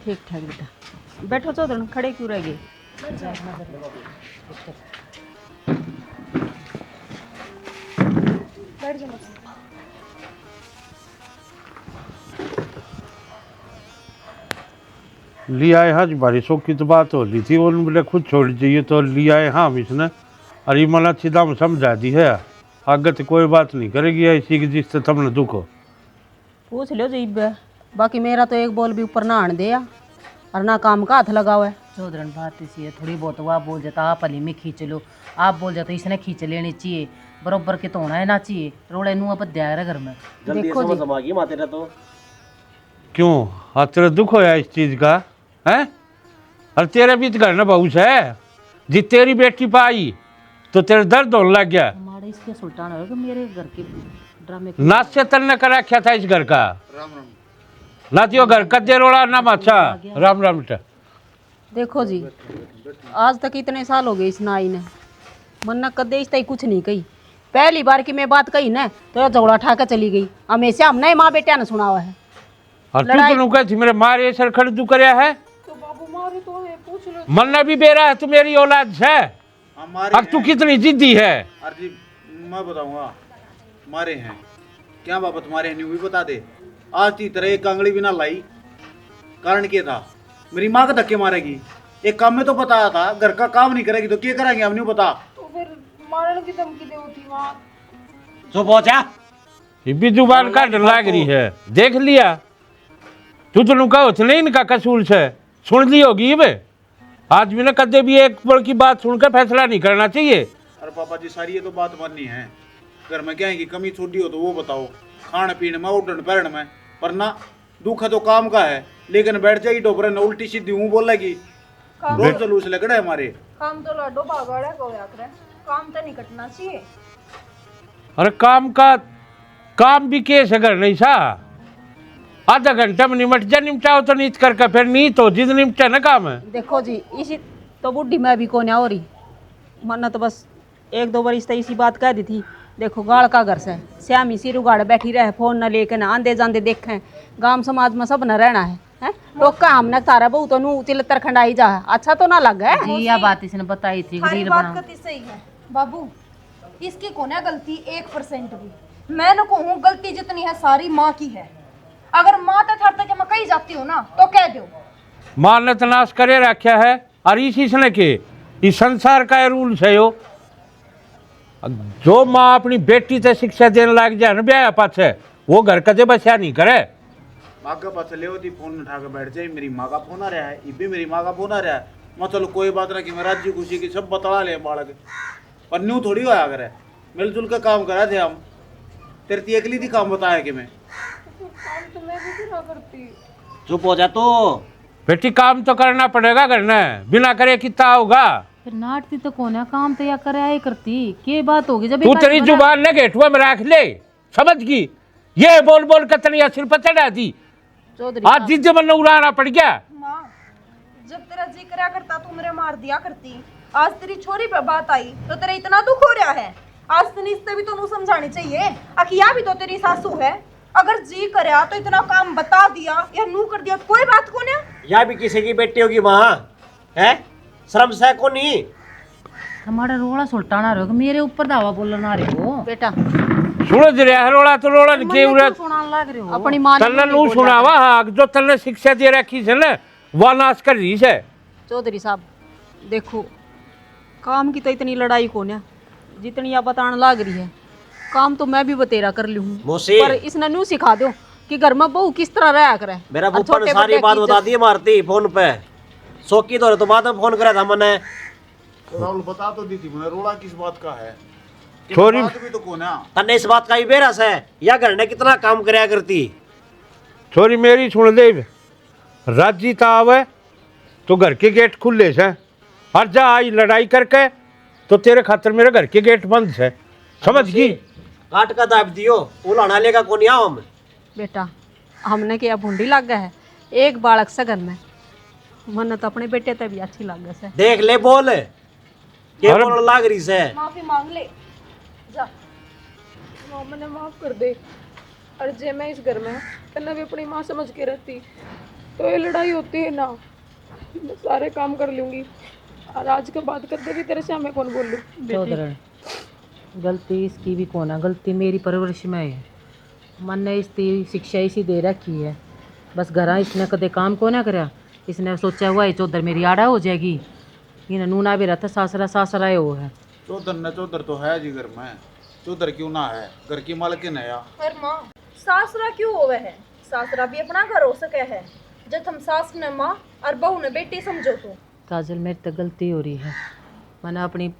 ठीक ठाक बेटा, बैठो चौधरी, खड़े क्यों रह गए? लिया है हाँ जी, बारिशों की तो बात हो रही थी, उन्होंने बोले खुद छोड़ चाहिए तो लिया है हाँ इसने, और ये मला सीधा में समझा दी है, आगे तो कोई बात नहीं करेगी ऐसी कि जिससे तुमने दुख हो। पूछ लो जी, बाकी मेरा तो एक बोल भी ऊपर ना आने दिया और ना काम का हाथ लगाओ है। चौधरन बात इसी है, थोड़ी बहुत वो बोल जाता आप अली में खींच लो, आप बोल जाते इसने खींच लेनी चाहिए, बरोबर के तो होना है ना चाहिए, रोड़े नुआ पर दिया है घर में। देखो जी समागी माते रह तो क्यों हाँ तेरा दुख होया इस चीज़ का है? और तेरे भी तो घर ना बहू है, जी तेरी बेटी पाई तो तेरे दर्द होने लग गया। हमारे इसके सुल्तान हो कि मेरे घर के ड्रामे नाच से तन ने करा क्या था इस घर का? नातियो घर कच्चे रोड़ा ना अच्छा। राम राम बेटा। देखो जी, आज तक इतने साल हो गए इस नाई ने, मन्ना कदे इस तई कुछ नहीं कही। पहली बार की मैं बात कही ना तो झगड़ा उठा कर चली गई। हमेशा हमने माँ बेटिया ने सुना हुआ है। और तू तो नुका थी मेरे मारे सर खड़ तू करया है तो बाबू मारे तो है, पूछ लो। मन्ना भी बेरा है, तू मेरी औलाद है। हमारे अब तू कितनी जिद्दी है। अरे जी मैं बताऊंगा, हमारे हैं क्या बाबा, तुम्हारे नहीं हुई बता दे। आज की तरह एक कांगड़ी भी ना लाई, कारण क्या था? मेरी माँ का धक्के मारेगी। एक काम में तो बताया था, घर का काम नहीं करेगी तो क्या करेंगे हम नहीं बता। तो फिर मारने की धमकी दे होती वहाँ। चुप हो जा। ये भी जुबान का डर लाग रही है। देख लिया तू तो नुका उतने इनका कसूर से सुन ली होगी। वे आदमी ने कदे भी एक पल की बात सुनकर फैसला नहीं करना चाहिए। अरे पापा जी सारी ये तो बात माननी है, घर में क्या है कि कमी छोटी हो तो वो बताओ, खाने पीने में उठन पैरण में, पर ना दुख है तो काम का है। लेकिन बैठ जाएगी डोबरे ने उल्टी सीधी हूँ बोलेगी, रोज जलूस लगड़ा है हमारे। काम तो लाडो भागड़ा को यार, काम तो नहीं कटना चाहिए। अरे काम भी केस है घर नहीं सा। आधा घंटा में निमटाओ तो नीच करके फिर नीत हो जिद निमटा ना काम है। देखो जी, इसी तो बुढ़ी मैं भी कौन हो रही, मन्ना तो बस एक दो बार इसी बात कह दी थी। देखो गाड़ का घर से श्यामी सिर उगाड़ बैठी रहे, फोन न लेके ना आंदे जांदे देखें। गांव समाज में सब न रहना है टोका हमने तारा बहु तो नू तिलतर खंडाई जा, अच्छा तो ना लग है जी यह बात इसने बताई थी। हमारी बात कती सही है बाबू, इसकी कौन है गलती 1% भी। मैं न कहूँ गलती जितनी है सारी माँ की है। अगर माँ तक हर तक मैं कही जाती हूँ ना तो कह दो। माँ ने तनाश करे रखा है और इसी ने के इस संसार का रूल है यो। जो माँ अपनी बेटी से शिक्षा देने लग जाए ना ब्याह पाछे, वो घर कदे बचा नहीं करे। माँ का पास ले होती फोन उठा कर बैठ जाए, मेरी माँ का फोन आ रहा है, ये भी मेरी माँ का फोन आ रहा है। मैं चलो कोई बात ना कि मैं राज्य खुशी की सब बता ले बालक, पर न्यू थोड़ी होया करे। मिलजुल कर काम करा थे हम, तेरे ती अगली थी काम बताया कि मैं काम तो मैं भी फिर करती। चुप हो जा तू। बेटी काम तो करना पड़ेगा घर ने, बिना करे कितना होगा। फिर नाटती तो कौन है, काम तो या करे आई करती। के बात होगी जब तू तेरी जुबान ने गेठुआ में रख ले, समझ गई। ये बोल बोल कर तनिया सिर पर चढ़ा दी, चौधरी आज जिद मन उड़ाना पड़ गया। माँ जब तेरा जी करा करता तू मेरे मार दिया करती। आज तेरी छोरी पे बात आई तो तेरा इतना दुख हो रहा है। आज तनी इससे भी तो नू समझानी चाहिए, अकिया भी तो तेरी सासू है। अगर जी करया तो इतना काम बता दिया या नू कर दिया, कोई बात को ना। या भी किसी की बेटी होगी माँ है, शर्म से को नहीं। हमारा रोड़ा सुल्टाना रहो, मेरे ऊपर दावा बोलना रहे हो बेटा, सुन रहा है रोड़ा तो रोड़ा के उरे सुनाने लग रहे हो। अपनी माँ तन्ने नू सुनावा। हाँ जो तन्ने शिक्षा दे रखी है ना वो नाश कर रही है। चौधरी साहब देखो, काम की तो इतनी लड़ाई को ना जितनी आप बताने लग रही है, काम तो मैं भी बतेरा कर लूँ, मौसी। पर इसने नू सिखा दो कि घर में बहू किस तरह रहा करे। मेरा और बुप्पा ने छोटे सारी बड़े बात की बता दी मारती फोन पे। सोकी तो बाद में फोन करा था मैंने। राहुल बता तो दी थी मैंने, रोड़ा किस बात का है? छोरी बात भी तो कौन है? तन्ने इस बात का ही बेरस है, या घर ने कितना काम कराया करती। छोरी मेरी सुन दे, राजी तावे तो घर के गेट खुले से, और जा आई लड़ाई करके तो तेरे खातर मेरे घर के गेट बंद है, समझ गई। काट का दाब दियो, उलाना लेगा कौन आओ हम। बेटा हमने क्या भूंडी लग गया है एक बालक से घर में, मन तो अपने बेटे ते भी अच्छी लग गई है। देख ले बोल के अरे- बोल लाग रही से। माफी मांग ले जा, माँ मैंने माफ कर दे। और जे मैं इस घर में कन्ना भी अपनी माँ समझ के रहती तो ये लड़ाई होती है ना, मैं सारे काम कर लूंगी। और आज के बाद करते भी तेरे से मैं कौन बोल लूँ। चौधरी गलती इसकी भी कौन है, गलती मेरी परवरिश में है। मन ने इसकी शिक्षा इसी दे रखी है, बस घर इसने कदे काम को ना करा। इसने सोचा हुआ है चौधर मेरी आड़ा हो जाएगी, ये नूना भी रहता सासरा सासरा वो है। चौधर न चौधर तो है जी घर में, चौधर क्यों ना है, घर की मालकिन है। पर माँ सासरा क्यों होवे है, सासरा भी अपना घर हो सके है। जब हम सास ने माँ और बहू ने बेटी समझो तो। काजल मेरी तो गलती हो रही है, मैंने अपनी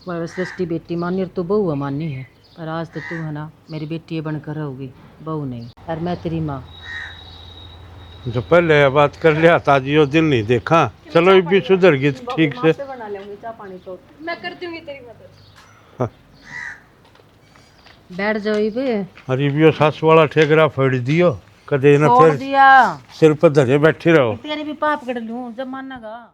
सृष्टि बेटी मानी और तो बहू मानी है, पर आज तो तू है ना मेरी बेटी बनकर रहोगी, बहू नहीं। और मैं तेरी माँ। जो पहले बात कर लिया ताजियो दिन नहीं देखा, चलो ये भी सुधर गई ठीक से। बना लेंगे चाय पानी तो मैं करती हूँ तेरी मदद। बैठ जाओ ये। अरे भी सास वाला ठेकरा फोड़ दियो। कदे ना छोड़ फिर दिया सिर पर धरे बैठे रहो। तेरे भी पाप कर लूं जब मानेगा।